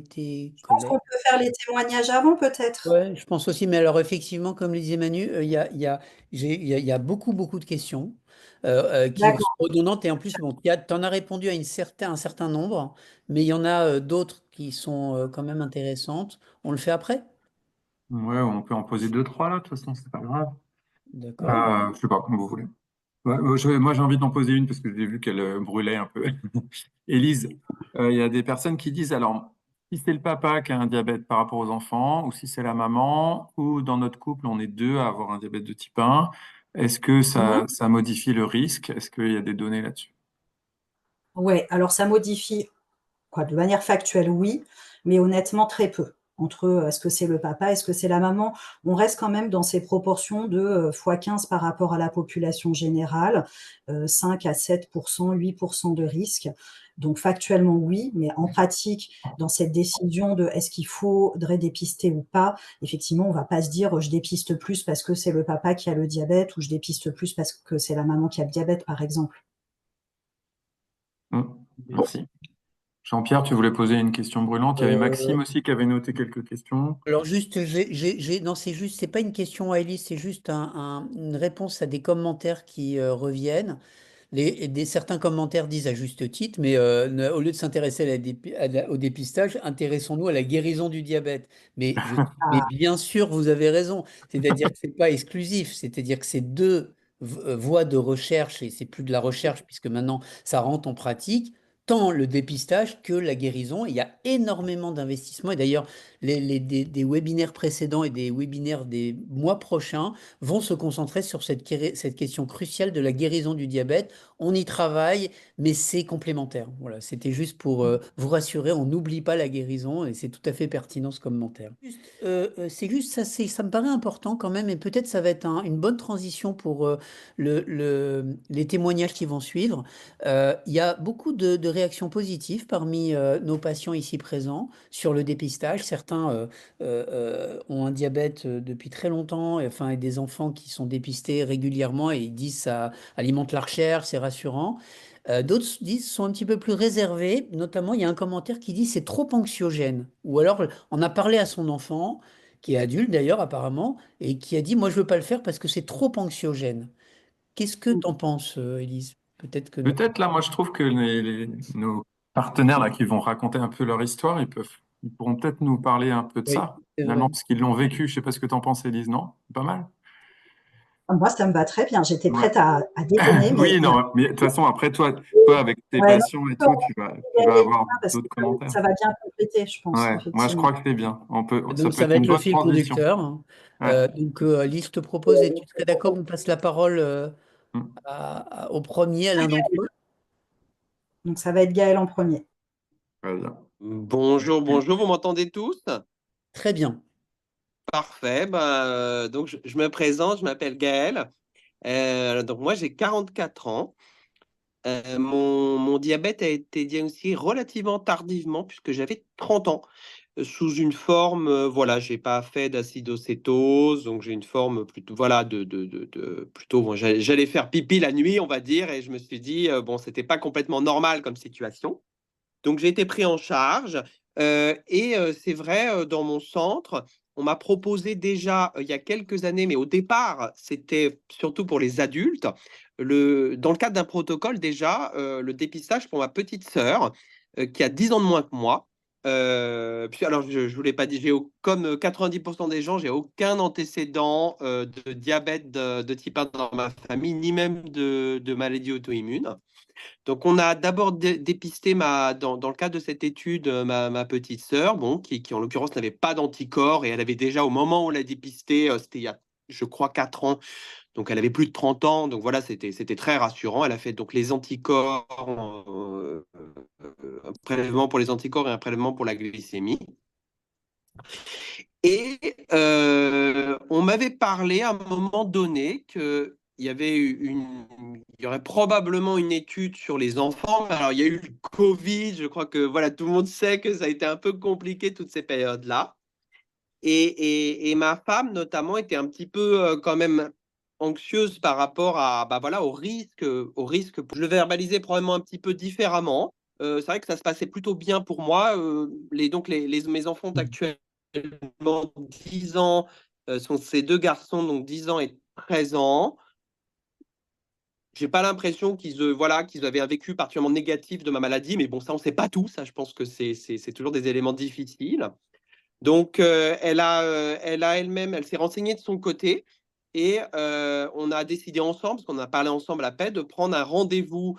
tes Je pense collègues? qu'on peut faire les témoignages avant, peut-être. Ouais, je pense aussi, mais alors effectivement, comme le disait Manu, il y a beaucoup, beaucoup de questions qui sont D'accord. redondantes et en plus, bon, tu en as répondu à un certain nombre, mais il y en a d'autres qui sont quand même intéressantes. On le fait après? Ouais, on peut en poser deux, trois là, de toute façon, c'est pas grave. D'accord. Je sais pas, comme vous voulez. Ouais, moi, j'ai envie d'en poser une parce que j'ai vu qu'elle brûlait un peu. Élise, il y a des personnes qui disent, alors, si c'est le papa qui a un diabète par rapport aux enfants, ou si c'est la maman, ou dans notre couple, on est deux à avoir un diabète de type 1, est-ce que Mhm. ça modifie le risque? Est-ce qu'il y a des données là-dessus? Ouais, alors ça modifie, quoi, de manière factuelle, oui, mais honnêtement, très peu. Entre est-ce que c'est le papa, est-ce que c'est la maman? On reste quand même dans ces proportions de fois 15 par rapport à la population générale, 5 à 7%, 8% de risque. Donc factuellement, oui, mais en pratique, dans cette décision de est-ce qu'il faudrait dépister ou pas, effectivement, on ne va pas se dire je dépiste plus parce que c'est le papa qui a le diabète ou je dépiste plus parce que c'est la maman qui a le diabète, par exemple. Merci. Jean-Pierre, tu voulais poser une question brûlante. Il y avait Euh, Maxime aussi qui avait noté quelques questions. alors juste, non, c'est juste, c'est pas une question à Elise, c'est juste une réponse à des commentaires qui reviennent. Certains commentaires disent à juste titre, mais au lieu de s'intéresser au dépistage, intéressons-nous à la guérison du diabète. Mais Ah, bien sûr, vous avez raison. C'est-à-dire que c'est pas exclusif. C'est-à-dire que c'est deux voies de recherche, et c'est plus de la recherche puisque maintenant ça rentre en pratique. Tant le dépistage que la guérison. Il y a énormément d'investissements. Et d'ailleurs, des webinaires précédents et des webinaires des mois prochains vont se concentrer sur cette question cruciale de la guérison du diabète. On y travaille, mais c'est complémentaire. Voilà, c'était juste pour vous rassurer, on n'oublie pas la guérison et c'est tout à fait pertinent ce commentaire. C'est juste, ça me paraît important quand même, et peut-être ça va être une bonne transition pour les témoignages qui vont suivre. Il y a beaucoup de réactions positives parmi nos patients ici présents sur le dépistage. Certains ont un diabète depuis très longtemps, et des enfants qui sont dépistés régulièrement et ils disent ça alimente la recherche, c'est rassurant. D'autres disent sont un petit peu plus réservés. Notamment, il y a un commentaire qui dit c'est trop anxiogène. Ou alors, on a parlé à son enfant, qui est adulte d'ailleurs apparemment, et qui a dit moi je veux pas le faire parce que c'est trop anxiogène. Qu'est-ce que t'en penses, Élise? Peut-être que notre... Peut-être là, moi, je trouve que nos partenaires là qui vont raconter un peu leur histoire, ils pourront peut-être nous parler un peu de Oui, ça, c'est vrai. finalement, parce qu'ils l'ont vécu. Je sais pas ce que tu en penses, Élise, non? Pas mal. moi, ça me va très bien. J'étais Ouais. prête à détonner, mais Oui, non, mais de toute façon, après, toi, avec tes ouais, non, patients et tout, tu vas avoir parce que d'autres commentaires. ça va bien compléter, je pense, Ouais, moi, je effectivement. crois que c'est bien. Ça Donc, peut ça être va être une le bonne fil transition. conducteur. Ouais. Lise te propose, et tu serais d'accord, on passe la parole Mm. au premier, à l'un d'entre eux. Donc, ça va être Gaël en premier. Très bien. Bonjour, bonjour, vous m'entendez tous? Très bien. Parfait. Donc, je me présente, je m'appelle Gaël. Donc, moi, j'ai 44 ans. Mon diabète a été diagnostiqué relativement tardivement, puisque j'avais 30 ans, sous une forme, voilà, j'ai pas fait d'acidocétose, donc j'ai une forme plutôt, voilà, plutôt, bon, j'allais faire pipi la nuit, on va dire, et je me suis dit, bon, c'était pas complètement normal comme situation. Donc, j'ai été pris en charge. C'est vrai, dans mon centre, on m'a proposé déjà il y a quelques années, mais au départ, c'était surtout pour les adultes, dans le cadre d'un protocole déjà, le dépistage pour ma petite sœur, qui a 10 ans de moins que moi. Alors, je ne vous l'ai pas dit, comme 90% des gens, j'ai aucun antécédent de diabète de type 1 dans ma famille, ni même de maladie auto-immune. Donc, on a d'abord dépisté dans le cadre de cette étude ma petite sœur, bon, qui en l'occurrence n'avait pas d'anticorps et elle avait déjà au moment où on l'a dépistée, c'était il y a, je crois, 4 ans, donc elle avait plus de 30 ans, donc voilà, c'était très rassurant. Elle a fait donc les anticorps, un prélèvement pour les anticorps et un prélèvement pour la glycémie. Et on m'avait parlé à un moment donné qu'il y avait il y aurait probablement une étude sur les enfants. Alors, il y a eu le Covid, je crois que voilà, tout le monde sait que ça a été un peu compliqué toutes ces périodes-là. Et ma femme, notamment, était un petit peu quand même anxieuse par rapport à, bah, voilà, au risque, au risque. Je le verbalisais probablement un petit peu différemment. C'est vrai que ça se passait plutôt bien pour moi. Mes enfants ont actuellement 10 ans, sont ces deux garçons, donc 10 ans et 13 ans. J'ai pas l'impression qu'ils avaient un vécu particulièrement négatif de ma maladie, mais bon, ça, on sait pas tout. Ça, je pense que c'est toujours des éléments difficiles. Donc, elle s'est renseignée de son côté et on a décidé ensemble, parce qu'on a parlé ensemble à paix, de prendre un rendez-vous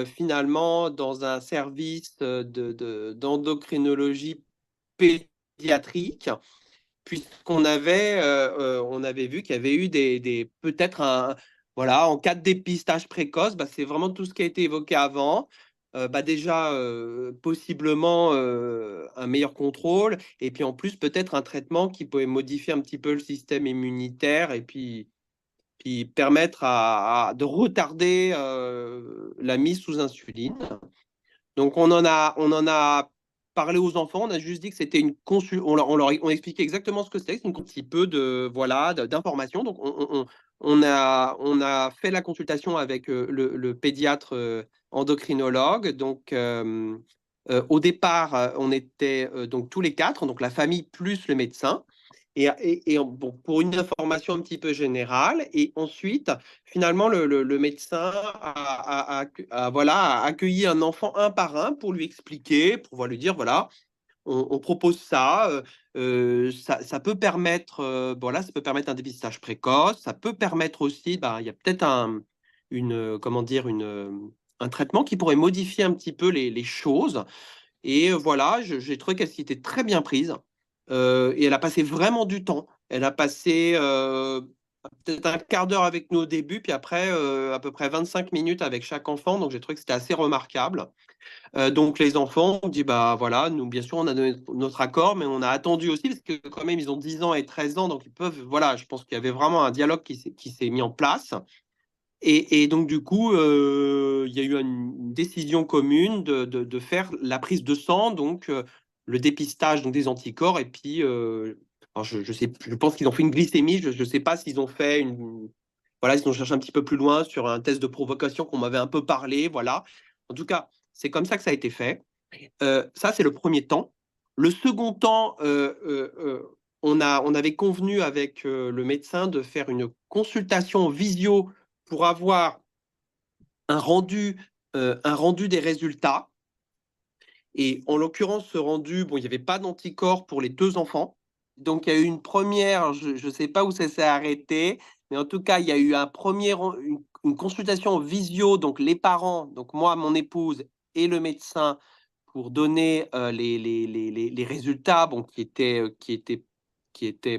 finalement dans un service d'endocrinologie pédiatrique, on avait vu qu'il y avait eu peut-être voilà, en cas de dépistage précoce, bah, c'est vraiment tout ce qui a été évoqué avant. Bah déjà, possiblement un meilleur contrôle, et puis en plus, peut-être un traitement qui pouvait modifier un petit peu le système immunitaire, et puis permettre de retarder la mise sous insuline. Donc, on en a parlé aux enfants. On a juste dit que c'était une consul. On expliquait exactement ce que c'était. C'est un petit peu d'informations. Donc, on a fait la consultation avec le pédiatre endocrinologue. Donc, au départ, on était donc tous les quatre, donc la famille plus le médecin. Bon, pour une information un petit peu générale, et ensuite, finalement, le médecin voilà, a accueilli un enfant un par un pour lui expliquer, pour lui dire, voilà, on propose ça, ça peut permettre, voilà, ça peut permettre un dépistage précoce, ça peut permettre aussi, bah, il y a peut-être comment dire, un traitement qui pourrait modifier un petit peu les choses. Et voilà, j'ai trouvé qu'elle s'y était très bien prise. Et elle a passé vraiment du temps. Elle a passé peut-être un quart d'heure avec nous au début, puis après à peu près 25 minutes avec chaque enfant. Donc j'ai trouvé que c'était assez remarquable. Donc les enfants ont dit, bah voilà, nous bien sûr on a donné notre accord, mais on a attendu aussi, parce que quand même ils ont 10 ans et 13 ans, donc ils peuvent, voilà, je pense qu'il y avait vraiment un dialogue qui s'est mis en place. Et donc, du coup, il y a eu une décision commune de faire la prise de sang, donc le dépistage donc, des anticorps. Et puis, alors je pense qu'ils ont fait une glycémie. Je ne sais pas s'ils ont fait voilà, ils ont cherché un petit peu plus loin sur un test de provocation qu'on m'avait un peu parlé. Voilà. En tout cas, c'est comme ça que ça a été fait. Ça, c'est le premier temps. Le second temps, on avait convenu avec le médecin de faire une consultation visio pour avoir un rendu des résultats. Et en l'occurrence, ce rendu, bon, il n'y avait pas d'anticorps pour les deux enfants. Donc, il y a eu une première, je ne sais pas où ça s'est arrêté, mais en tout cas, il y a eu une consultation visio, donc les parents, donc moi, mon épouse et le médecin, pour donner les résultats, bon, qui étaient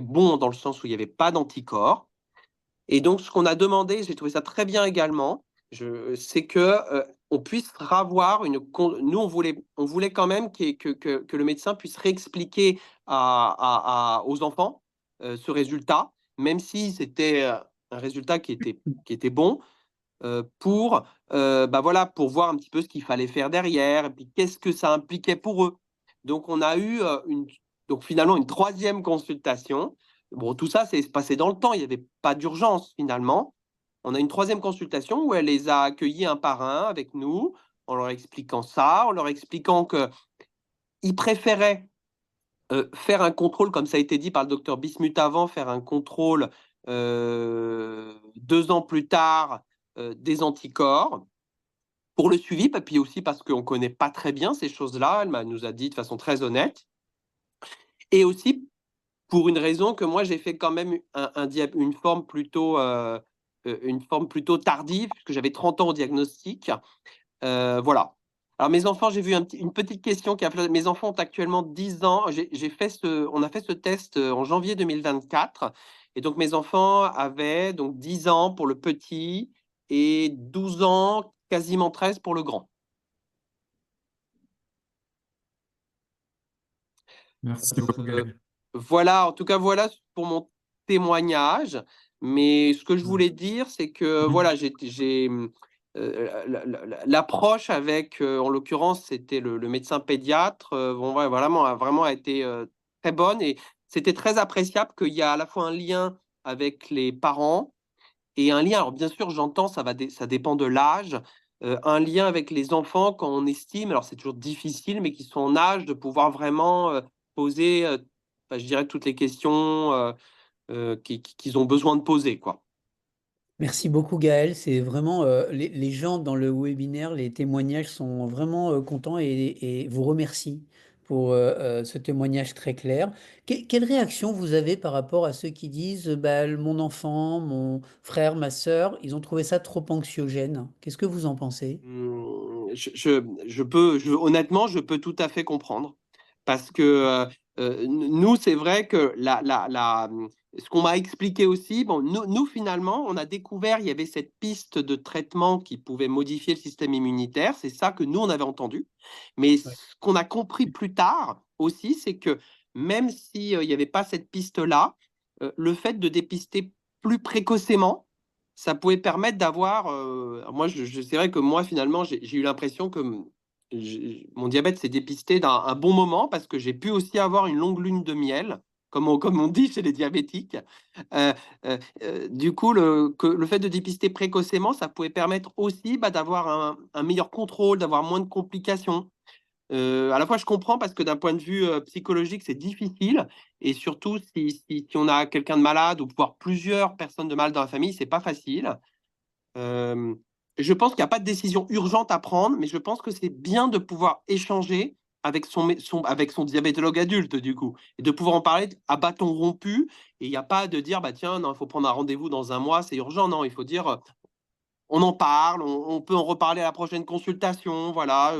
bons dans le sens où il n'y avait pas d'anticorps. Et donc, ce qu'on a demandé, j'ai trouvé ça très bien également, c'est que on puisse ravoir Nous, on voulait quand même que le médecin puisse réexpliquer aux enfants ce résultat, même si c'était un résultat qui était bon, bah voilà, pour voir un petit peu ce qu'il fallait faire derrière, et puis qu'est-ce que ça impliquait pour eux. Donc, on a eu donc finalement une troisième consultation. Bon, tout ça s'est passé dans le temps, il n'y avait pas d'urgence finalement. On a une troisième consultation où elle les a accueillis un par un avec nous, en leur expliquant ça, en leur expliquant qu'ils préféraient faire un contrôle, comme ça a été dit par le docteur Bismuth avant, faire un contrôle 2 ans plus tard des anticorps pour le suivi, et puis aussi parce qu'on ne connaît pas très bien ces choses-là, nous a dit de façon très honnête, et aussi pour une raison que moi j'ai fait quand même une forme plutôt tardive, puisque j'avais 30 ans au diagnostic. Voilà. Alors mes enfants, j'ai vu une petite question mes enfants ont actuellement 10 ans. On a fait ce test en janvier 2024. Et donc mes enfants avaient donc 10 ans pour le petit et 12 ans, quasiment 13 pour le grand. Merci beaucoup, Gaël. Voilà, en tout cas, voilà pour mon témoignage. Mais ce que je voulais dire, c'est que voilà, l'approche avec, en l'occurrence, c'était le médecin pédiatre. Bon, ouais, vraiment a été très bonne et c'était très appréciable qu'il y a à la fois un lien avec les parents et un lien. Alors bien sûr, j'entends, ça dépend de l'âge. Un lien avec les enfants quand on estime, alors c'est toujours difficile, mais qui sont en âge de pouvoir vraiment poser, je dirais, toutes les questions qu'ils ont besoin de poser, quoi. Merci beaucoup Gaël, c'est vraiment les gens dans le webinaire, les témoignages sont vraiment contents et vous remercient pour ce témoignage très clair. Quelle réaction vous avez par rapport à ceux qui disent bah, mon enfant, mon frère, ma sœur, ils ont trouvé ça trop anxiogène? Qu'est-ce que vous en pensez? Honnêtement, je peux tout à fait comprendre. Parce que nous, c'est vrai que ce qu'on m'a expliqué aussi, bon, nous, finalement, on a découvert, il y avait cette piste de traitement qui pouvait modifier le système immunitaire. C'est ça que nous, on avait entendu. Mais ce Ouais. qu'on a compris plus tard aussi, c'est que même s'il n'y avait pas cette piste-là, le fait de dépister plus précocement, ça pouvait permettre d'avoir. Moi, c'est vrai que moi, finalement, j'ai eu l'impression que mon diabète s'est dépisté d'un un bon moment parce que j'ai pu aussi avoir une longue lune de miel, comme on dit chez les diabétiques. Du coup, le fait de dépister précocement, ça pouvait permettre aussi d'avoir un meilleur contrôle, d'avoir moins de complications. À la fois, je comprends parce que d'un point de vue psychologique, c'est difficile. Et surtout, si on a quelqu'un de malade ou voire plusieurs personnes de malades dans la famille, c'est pas facile. Euh, je pense qu'il n'y a pas de décision urgente à prendre, mais je pense que c'est bien de pouvoir échanger avec avec son diabétologue adulte, du coup, et de pouvoir en parler à bâton rompu. Et il n'y a pas de dire, bah tiens, non, il faut prendre un rendez-vous dans un mois, c'est urgent. Non, il faut dire, on en parle, on peut en reparler à la prochaine consultation. Voilà.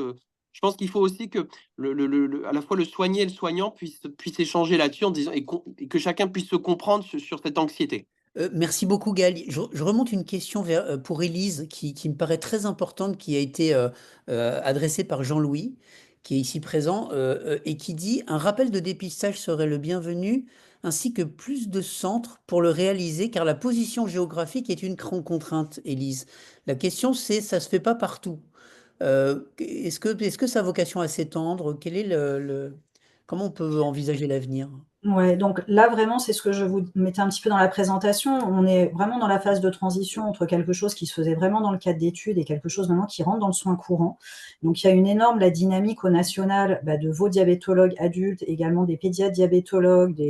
Je pense qu'il faut aussi que à la fois le soigné et le soignant puissent échanger là-dessus en disant, et que chacun puisse se comprendre sur cette anxiété. Merci beaucoup Gaël. Je remonte une question pour Élise qui me paraît très importante, qui a été adressée par Jean-Louis, qui est ici présent, et qui dit un rappel de dépistage serait le bienvenu, ainsi que plus de centres pour le réaliser, car la position géographique est une grande contrainte, Élise. La question c'est, ça se fait pas partout. Est-ce que ça a vocation à s'étendre? Comment on peut envisager l'avenir? Ouais, donc là, vraiment, c'est ce que je vous mettais un petit peu dans la présentation. On est vraiment dans la phase de transition entre quelque chose qui se faisait vraiment dans le cadre d'études et quelque chose maintenant qui rentre dans le soin courant. Donc, il y a une énorme dynamique au national de vos diabétologues adultes, également des pédiatres diabétologues,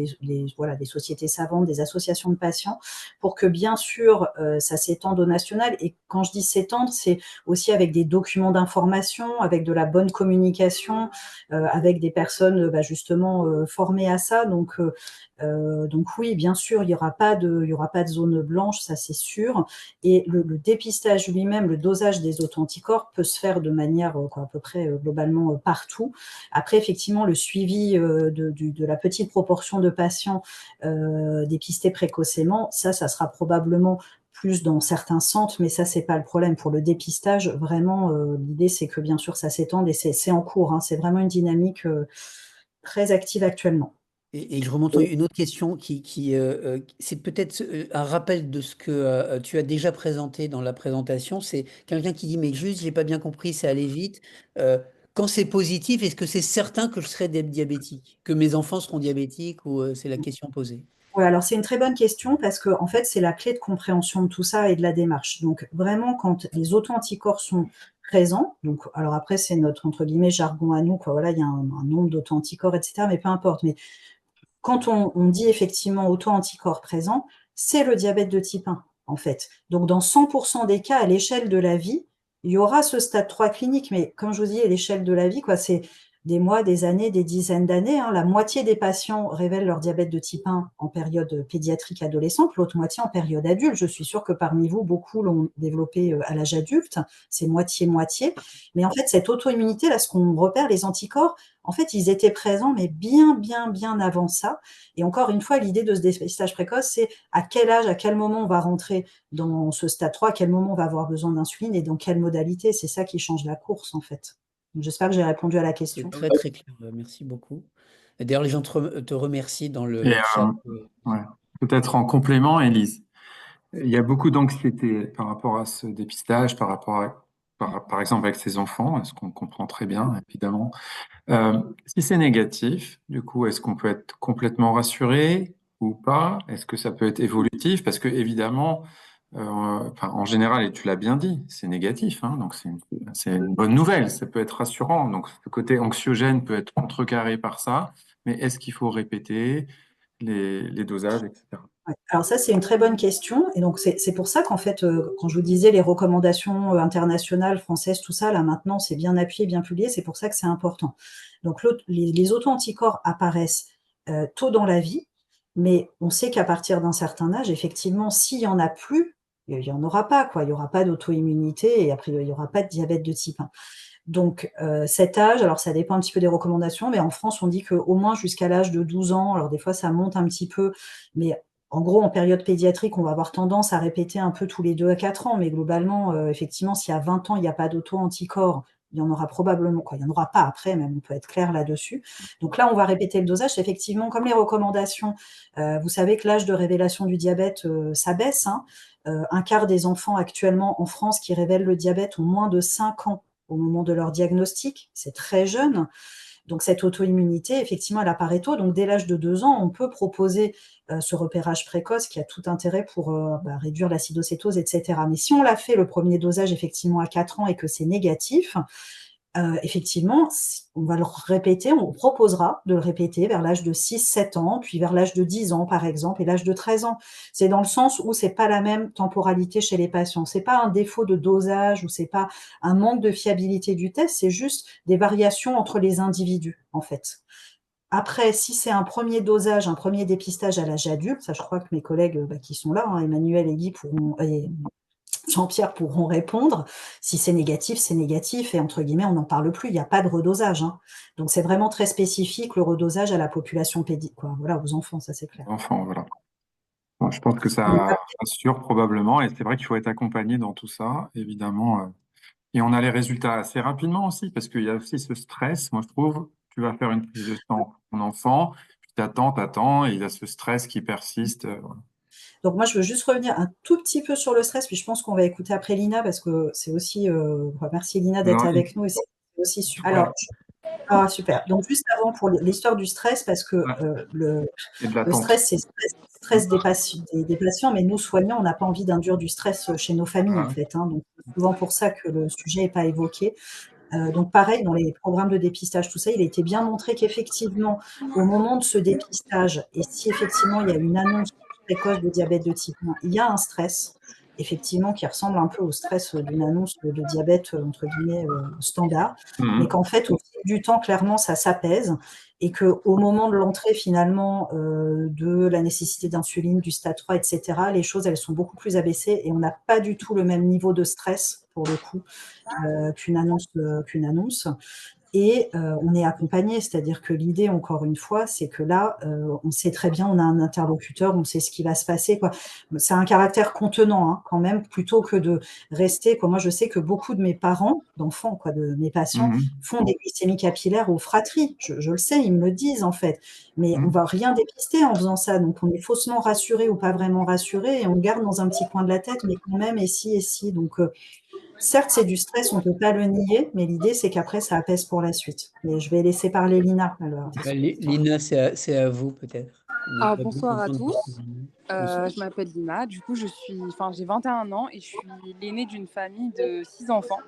voilà, des sociétés savantes, des associations de patients, pour que, bien sûr, ça s'étende au national. Et quand je dis s'étendre, c'est aussi avec des documents d'information, avec de la bonne communication, avec des personnes justement formées à ça. Donc oui, bien sûr, il n'y aura pas de zone blanche, ça c'est sûr. Et le dépistage lui-même, le dosage des auto-anticorps peut se faire de manière à peu près globalement partout. Après, effectivement, le suivi de la petite proportion de patients dépistés précocement, ça sera probablement plus dans certains centres, mais ça, c'est pas le problème. Pour le dépistage, vraiment, l'idée, c'est que bien sûr, ça s'étende et c'est en cours. Hein. C'est vraiment une dynamique très active actuellement. Et je remonte à une autre question c'est peut-être un rappel de ce que tu as déjà présenté dans la présentation. C'est quelqu'un qui dit, mais juste, j'ai pas bien compris, c'est aller vite. Euh, Quand c'est positif, est-ce que c'est certain que je serai diabétique, que mes enfants seront diabétiques ou c'est la question posée? Ouais, alors c'est une très bonne question parce que en fait, c'est la clé de compréhension de tout ça et de la démarche. Donc vraiment, quand les auto-anticorps sont présents, donc alors après, c'est notre entre guillemets jargon à nous, quoi. Voilà, il y a un nombre d'auto-anticorps, etc. Mais peu importe. Mais quand on dit effectivement auto-anticorps présents, c'est le diabète de type 1, en fait. Donc, dans 100% des cas, à l'échelle de la vie, il y aura ce stade 3 clinique, mais comme je vous dis, à l'échelle de la vie, c'est des mois, des années, des dizaines d'années. Hein. La moitié des patients révèlent leur diabète de type 1 en période pédiatrique adolescente, l'autre moitié en période adulte. Je suis sûre que parmi vous, beaucoup l'ont développé à l'âge adulte. C'est moitié-moitié. Mais en fait, cette auto-immunité, là, ce qu'on repère, les anticorps, en fait, ils étaient présents, mais bien avant ça. Et encore une fois, l'idée de ce dépistage précoce, c'est à quel âge, à quel moment on va rentrer dans ce stade 3, à quel moment on va avoir besoin d'insuline et dans quelle modalité. C'est ça qui change la course, en fait. J'espère que j'ai répondu à la question. C'est très très clair, merci beaucoup. D'ailleurs, les gens te remercient dans Et le chat. ouais. Peut-être en complément, Élise, il y a beaucoup d'anxiété par rapport à ce dépistage, par exemple avec ces enfants, ce qu'on comprend très bien, évidemment. Si c'est négatif, du coup, est-ce qu'on peut être complètement rassuré ou pas? Est-ce que ça peut être évolutif? Parce que évidemment, enfin, en général, et tu l'as bien dit, c'est négatif, hein, donc c'est une bonne nouvelle, ça peut être rassurant. Donc le côté anxiogène peut être contrecarré par ça, mais est-ce qu'il faut répéter les dosages, etc. Ouais. Alors ça, c'est une très bonne question. Et donc, c'est pour ça qu'en fait, quand je vous disais les recommandations internationales, françaises, tout ça, là maintenant, c'est bien appuyé, bien publié. C'est pour ça que c'est important. Donc, les auto-anticorps apparaissent tôt dans la vie, mais on sait qu'à partir d'un certain âge, effectivement, s'il n'y en a plus, il n'y en aura pas, quoi. Il n'y aura pas d'auto-immunité et après, il n'y aura pas de diabète de type 1. Donc, cet âge, alors ça dépend un petit peu des recommandations, mais en France, on dit qu'au moins jusqu'à l'âge de 12 ans, alors des fois ça monte un petit peu, mais en gros, en période pédiatrique, on va avoir tendance à répéter un peu tous les 2 à 4 ans, mais globalement, effectivement, si à 20 ans, il n'y a pas d'auto-anticorps, il y en aura probablement, quoi, il n'y en aura pas après, même, on peut être clair là-dessus. Donc là, on va répéter le dosage. Effectivement, comme les recommandations, vous savez que l'âge de révélation du diabète, ça baisse, hein. Un quart des enfants actuellement en France qui révèlent le diabète ont moins de 5 ans au moment de leur diagnostic, c'est très jeune. Donc cette auto-immunité, effectivement, elle apparaît tôt. Donc dès l'âge de 2 ans, on peut proposer ce repérage précoce qui a tout intérêt pour réduire l'acidocétose, etc. Mais si on l'a fait le premier dosage effectivement à 4 ans et que c'est négatif, effectivement, on va le répéter, on proposera de le répéter vers l'âge de 6-7 ans, puis vers l'âge de 10 ans, par exemple, et l'âge de 13 ans. C'est dans le sens où c'est pas la même temporalité chez les patients. C'est pas un défaut de dosage ou c'est pas un manque de fiabilité du test, c'est juste des variations entre les individus, en fait. Après, si c'est un premier dosage, un premier dépistage à l'âge adulte, ça je crois que mes collègues qui sont là, hein, Emmanuel et Guy et Jean-Pierre pourront répondre. Si c'est négatif et entre guillemets, on n'en parle plus. Il n'y a pas de redosage, hein. Donc c'est vraiment très spécifique le redosage à la population quoi. Voilà, aux enfants, ça c'est clair. Enfants, voilà. Bon, je pense que Donc, ça rassure probablement, et c'est vrai qu'il faut être accompagné dans tout ça, évidemment. Et on a les résultats assez rapidement aussi, parce qu'il y a aussi ce stress, moi je trouve. Tu vas faire une prise de sang pour ton enfant, puis t'attends, et il y a ce stress qui persiste. Voilà. donc moi, je veux juste revenir un tout petit peu sur le stress, puis je pense qu'on va écouter après Lina parce que c'est aussi. Merci Lina d'être Alors, avec nous. Et c'est aussi. ouais, Alors, super. Donc juste avant pour l'histoire du stress, parce que ouais, et de le l'attente. stress, c'est stress des patients, mais nous, soignants, on n'a pas envie d'induire du stress chez nos familles, en Voilà. fait, hein. Donc, c'est souvent pour ça que le sujet n'est pas évoqué. Donc, pareil, dans les programmes de dépistage, tout ça, il a été bien montré qu'effectivement, au moment de ce dépistage, et si effectivement il y a une annonce précoce de diabète de type 1, il y a un stress, effectivement, qui ressemble un peu au stress d'une annonce de diabète, entre guillemets, standard, mais Mhm. qu'en fait, au fil du temps, clairement, ça s'apaise et qu'au moment de l'entrée, finalement, de la nécessité d'insuline, du stade 3, etc., les choses, elles sont beaucoup plus abaissées et on n'a pas du tout le même niveau de stress, pour le coup, qu'une annonce. Et on est accompagné, c'est-à-dire que l'idée, encore une fois, c'est que là, on sait très bien, on a un interlocuteur, on sait ce qui va se passer, quoi. C'est un caractère contenant, hein, quand même, plutôt que de rester, quoi. Moi, je sais que beaucoup de mes parents, d'enfants, quoi, de mes patients, Mhm. font des glycémies capillaires aux fratries. Je le sais, ils me le disent, en fait. Mais on Mhm. va rien dépister en faisant ça. Donc, on est faussement rassuré ou pas vraiment rassuré et on le garde dans un petit coin de la tête, mais quand même, et si. Donc, certes, c'est du stress, on ne peut pas le nier, mais l'idée, c'est qu'après, ça apaise pour la suite. Mais je vais laisser parler Lina, alors, sur cette histoire. Lina, c'est à vous peut-être. On n'a pas beaucoup Bonsoir à entendu. tous. Bonsoir. Je m'appelle Lina. Du coup, j'ai 21 ans et je suis l'aînée d'une famille de 6 enfants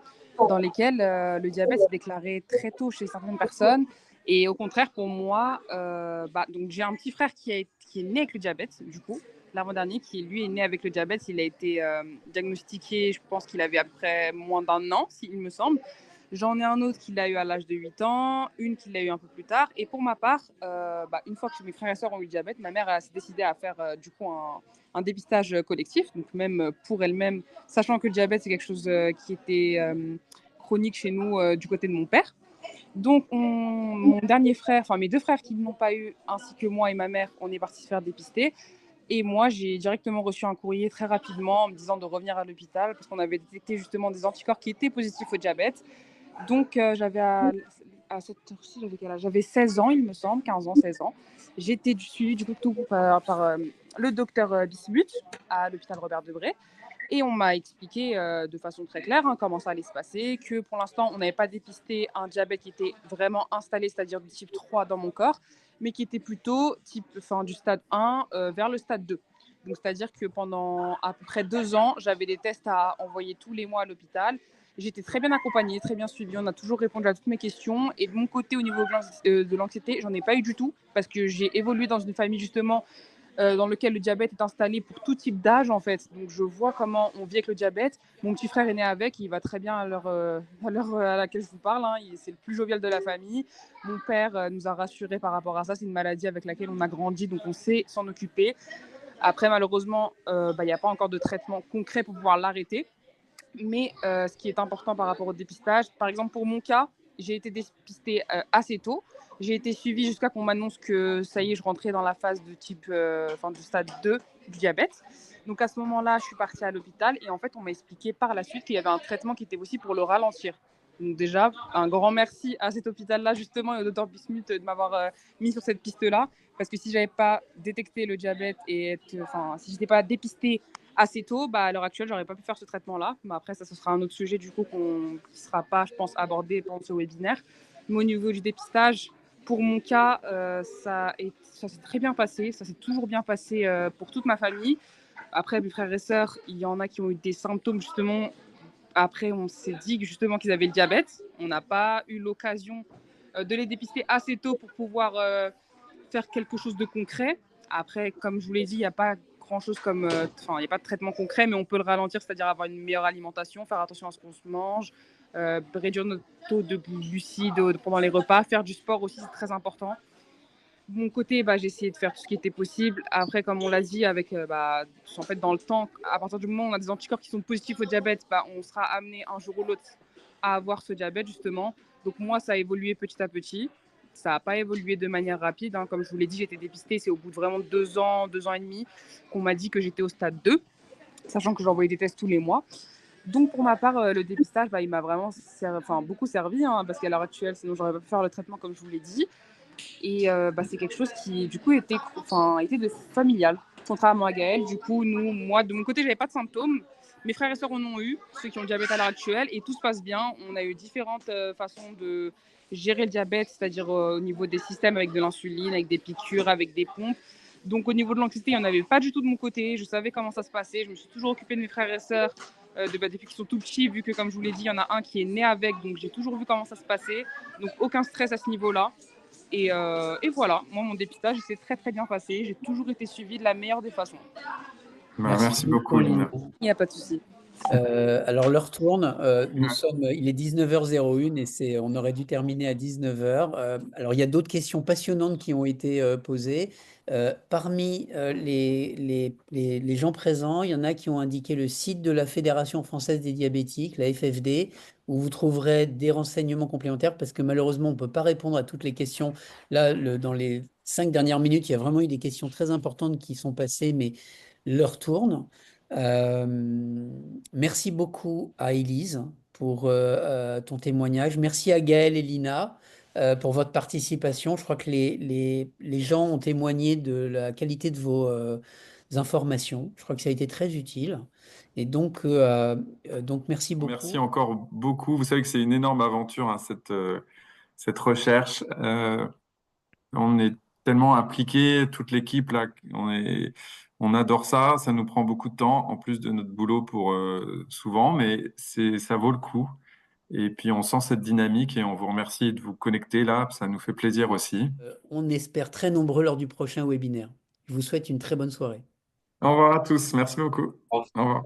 dans lesquels le diabète est déclaré très tôt chez certaines personnes. Et au contraire, pour moi, donc j'ai un petit frère qui est né avec le diabète, du coup, l'avant-dernier, qui lui est né avec le diabète. Il a été diagnostiqué, je pense qu'il avait à peu près moins d'un an, il me semble. J'en ai un autre qui l'a eu à l'âge de 8 ans, une qui l'a eu un peu plus tard. Et pour ma part, une fois que mes frères et sœurs ont eu le diabète, ma mère s'est décidée à faire du coup un dépistage collectif, donc même pour elle-même, sachant que le diabète, c'est quelque chose qui était chronique chez nous du côté de mon père. Donc, mon dernier frère, enfin mes deux frères qui ne l'ont pas eu, ainsi que moi et ma mère, on est partis se faire dépister. Et moi, j'ai directement reçu un courrier très rapidement en me disant de revenir à l'hôpital parce qu'on avait détecté justement des anticorps qui étaient positifs au diabète. Donc, j'avais à cette heure-ci, j'avais quel âge? J'avais 16 ans, il me semble, 15 ans, 16 ans. J'ai été suivie du coup par le docteur Bismuth à l'hôpital Robert Debré. Et on m'a expliqué de façon très claire comment ça allait se passer, que pour l'instant, on n'avait pas dépisté un diabète qui était vraiment installé, c'est-à-dire du type 3 dans mon corps, mais qui était plutôt du stade 1 vers le stade 2. Donc, c'est-à-dire que pendant à peu près 2 ans, j'avais des tests à envoyer tous les mois à l'hôpital. J'étais très bien accompagnée, très bien suivie. On a toujours répondu à toutes mes questions. Et de mon côté, au niveau de l'anxiété, j'en ai pas eu du tout parce que j'ai évolué dans une famille justement dans lequel le diabète est installé pour tout type d'âge en fait. Donc je vois comment on vit avec le diabète. Mon petit frère est né avec, il va très bien à l'heure à laquelle je vous parle. C'est le plus jovial de la famille. Mon père nous a rassurés par rapport à ça. C'est une maladie avec laquelle on a grandi, donc on sait s'en occuper. Après, malheureusement, il n'y a pas encore de traitement concret pour pouvoir l'arrêter. Mais ce qui est important par rapport au dépistage, par exemple pour mon cas, j'ai été dépistée assez tôt. J'ai été suivie jusqu'à qu'on m'annonce que ça y est, je rentrais dans la phase de du stade 2 du diabète. Donc à ce moment-là, je suis partie à l'hôpital et en fait, on m'a expliqué par la suite qu'il y avait un traitement qui était aussi pour le ralentir. Donc déjà, un grand merci à cet hôpital-là justement et au docteur Bismuth de m'avoir mis sur cette piste-là. Parce que si je n'avais pas détecté le diabète si je n'étais pas dépistée assez tôt, à l'heure actuelle, j'aurais pas pu faire ce traitement-là. Mais après, ça, ce sera un autre sujet du coup qui ne sera pas, je pense, abordé pendant ce webinaire. Mais au niveau du dépistage, pour mon cas, ça s'est très bien passé. Ça s'est toujours bien passé pour toute ma famille. Après, mes frères et sœurs, il y en a qui ont eu des symptômes justement. Après, on s'est dit justement qu'ils avaient le diabète. On n'a pas eu l'occasion de les dépister assez tôt pour pouvoir faire quelque chose de concret. Après, comme je vous l'ai dit, il n'y a pas grand-chose il n'y a pas de traitement concret, mais on peut le ralentir, c'est-à-dire avoir une meilleure alimentation, faire attention à ce qu'on se mange, réduire notre taux de glucides pendant les repas, faire du sport aussi, c'est très important. De mon côté, j'ai essayé de faire tout ce qui était possible. Après, comme on l'a dit, en fait, dans le temps, à partir du moment où on a des anticorps qui sont positifs au diabète, on sera amené un jour ou l'autre à avoir ce diabète, justement. Donc moi, ça a évolué petit à petit. Ça n'a pas évolué de manière rapide. Comme je vous l'ai dit, j'ai été dépistée. C'est au bout de vraiment 2 ans et demi qu'on m'a dit que j'étais au stade 2, sachant que j'envoyais des tests tous les mois. Donc pour ma part, le dépistage, il m'a vraiment beaucoup servi, parce qu'à l'heure actuelle, sinon j'aurais pas pu faire le traitement comme je vous l'ai dit. Et c'est quelque chose qui, du coup, était de familial. Contrairement à Gaël, du coup, moi, de mon côté, j'avais pas de symptômes. Mes frères et sœurs en ont eu, ceux qui ont le diabète à l'heure actuelle, et tout se passe bien. On a eu différentes façons de gérer le diabète, c'est-à-dire au niveau des systèmes avec de l'insuline, avec des piqûres, avec des pompes. Donc au niveau de l'anxiété, il n'y en avait pas du tout de mon côté. Je savais comment ça se passait. Je me suis toujours occupée de mes frères et sœurs depuis qu'ils sont tout petits, vu que, comme je vous l'ai dit, il y en a un qui est né avec, donc j'ai toujours vu comment ça se passait. Donc aucun stress à ce niveau-là. Et voilà, moi, mon dépistage s'est très, très bien passé. J'ai toujours été suivie de la meilleure des façons. Merci beaucoup, Lina. Il n'y a pas de souci. Alors, l'heure tourne. Il est 19h01 et on aurait dû terminer à 19h. Alors, il y a d'autres questions passionnantes qui ont été posées. Parmi les gens présents, il y en a qui ont indiqué le site de la Fédération française des diabétiques, la FFD, où vous trouverez des renseignements complémentaires parce que malheureusement, on ne peut pas répondre à toutes les questions. Là, dans les 5 dernières minutes, il y a vraiment eu des questions très importantes qui sont passées, mais l'heure tourne. Merci beaucoup à Élise pour ton témoignage. Merci à Gaël et Lina pour votre participation. Je crois que les gens ont témoigné de la qualité de vos informations. Je crois que ça a été très utile. Et donc merci beaucoup. Merci encore beaucoup. Vous savez que c'est une énorme aventure, cette recherche. On est tellement impliqués, toute l'équipe là, on adore ça. Ça nous prend beaucoup de temps, en plus de notre boulot pour souvent, mais ça vaut le coup. Et puis on sent cette dynamique et on vous remercie de vous connecter là. Ça nous fait plaisir aussi. On espère très nombreux lors du prochain webinaire. Je vous souhaite une très bonne soirée. Au revoir à tous. Merci beaucoup. Au revoir.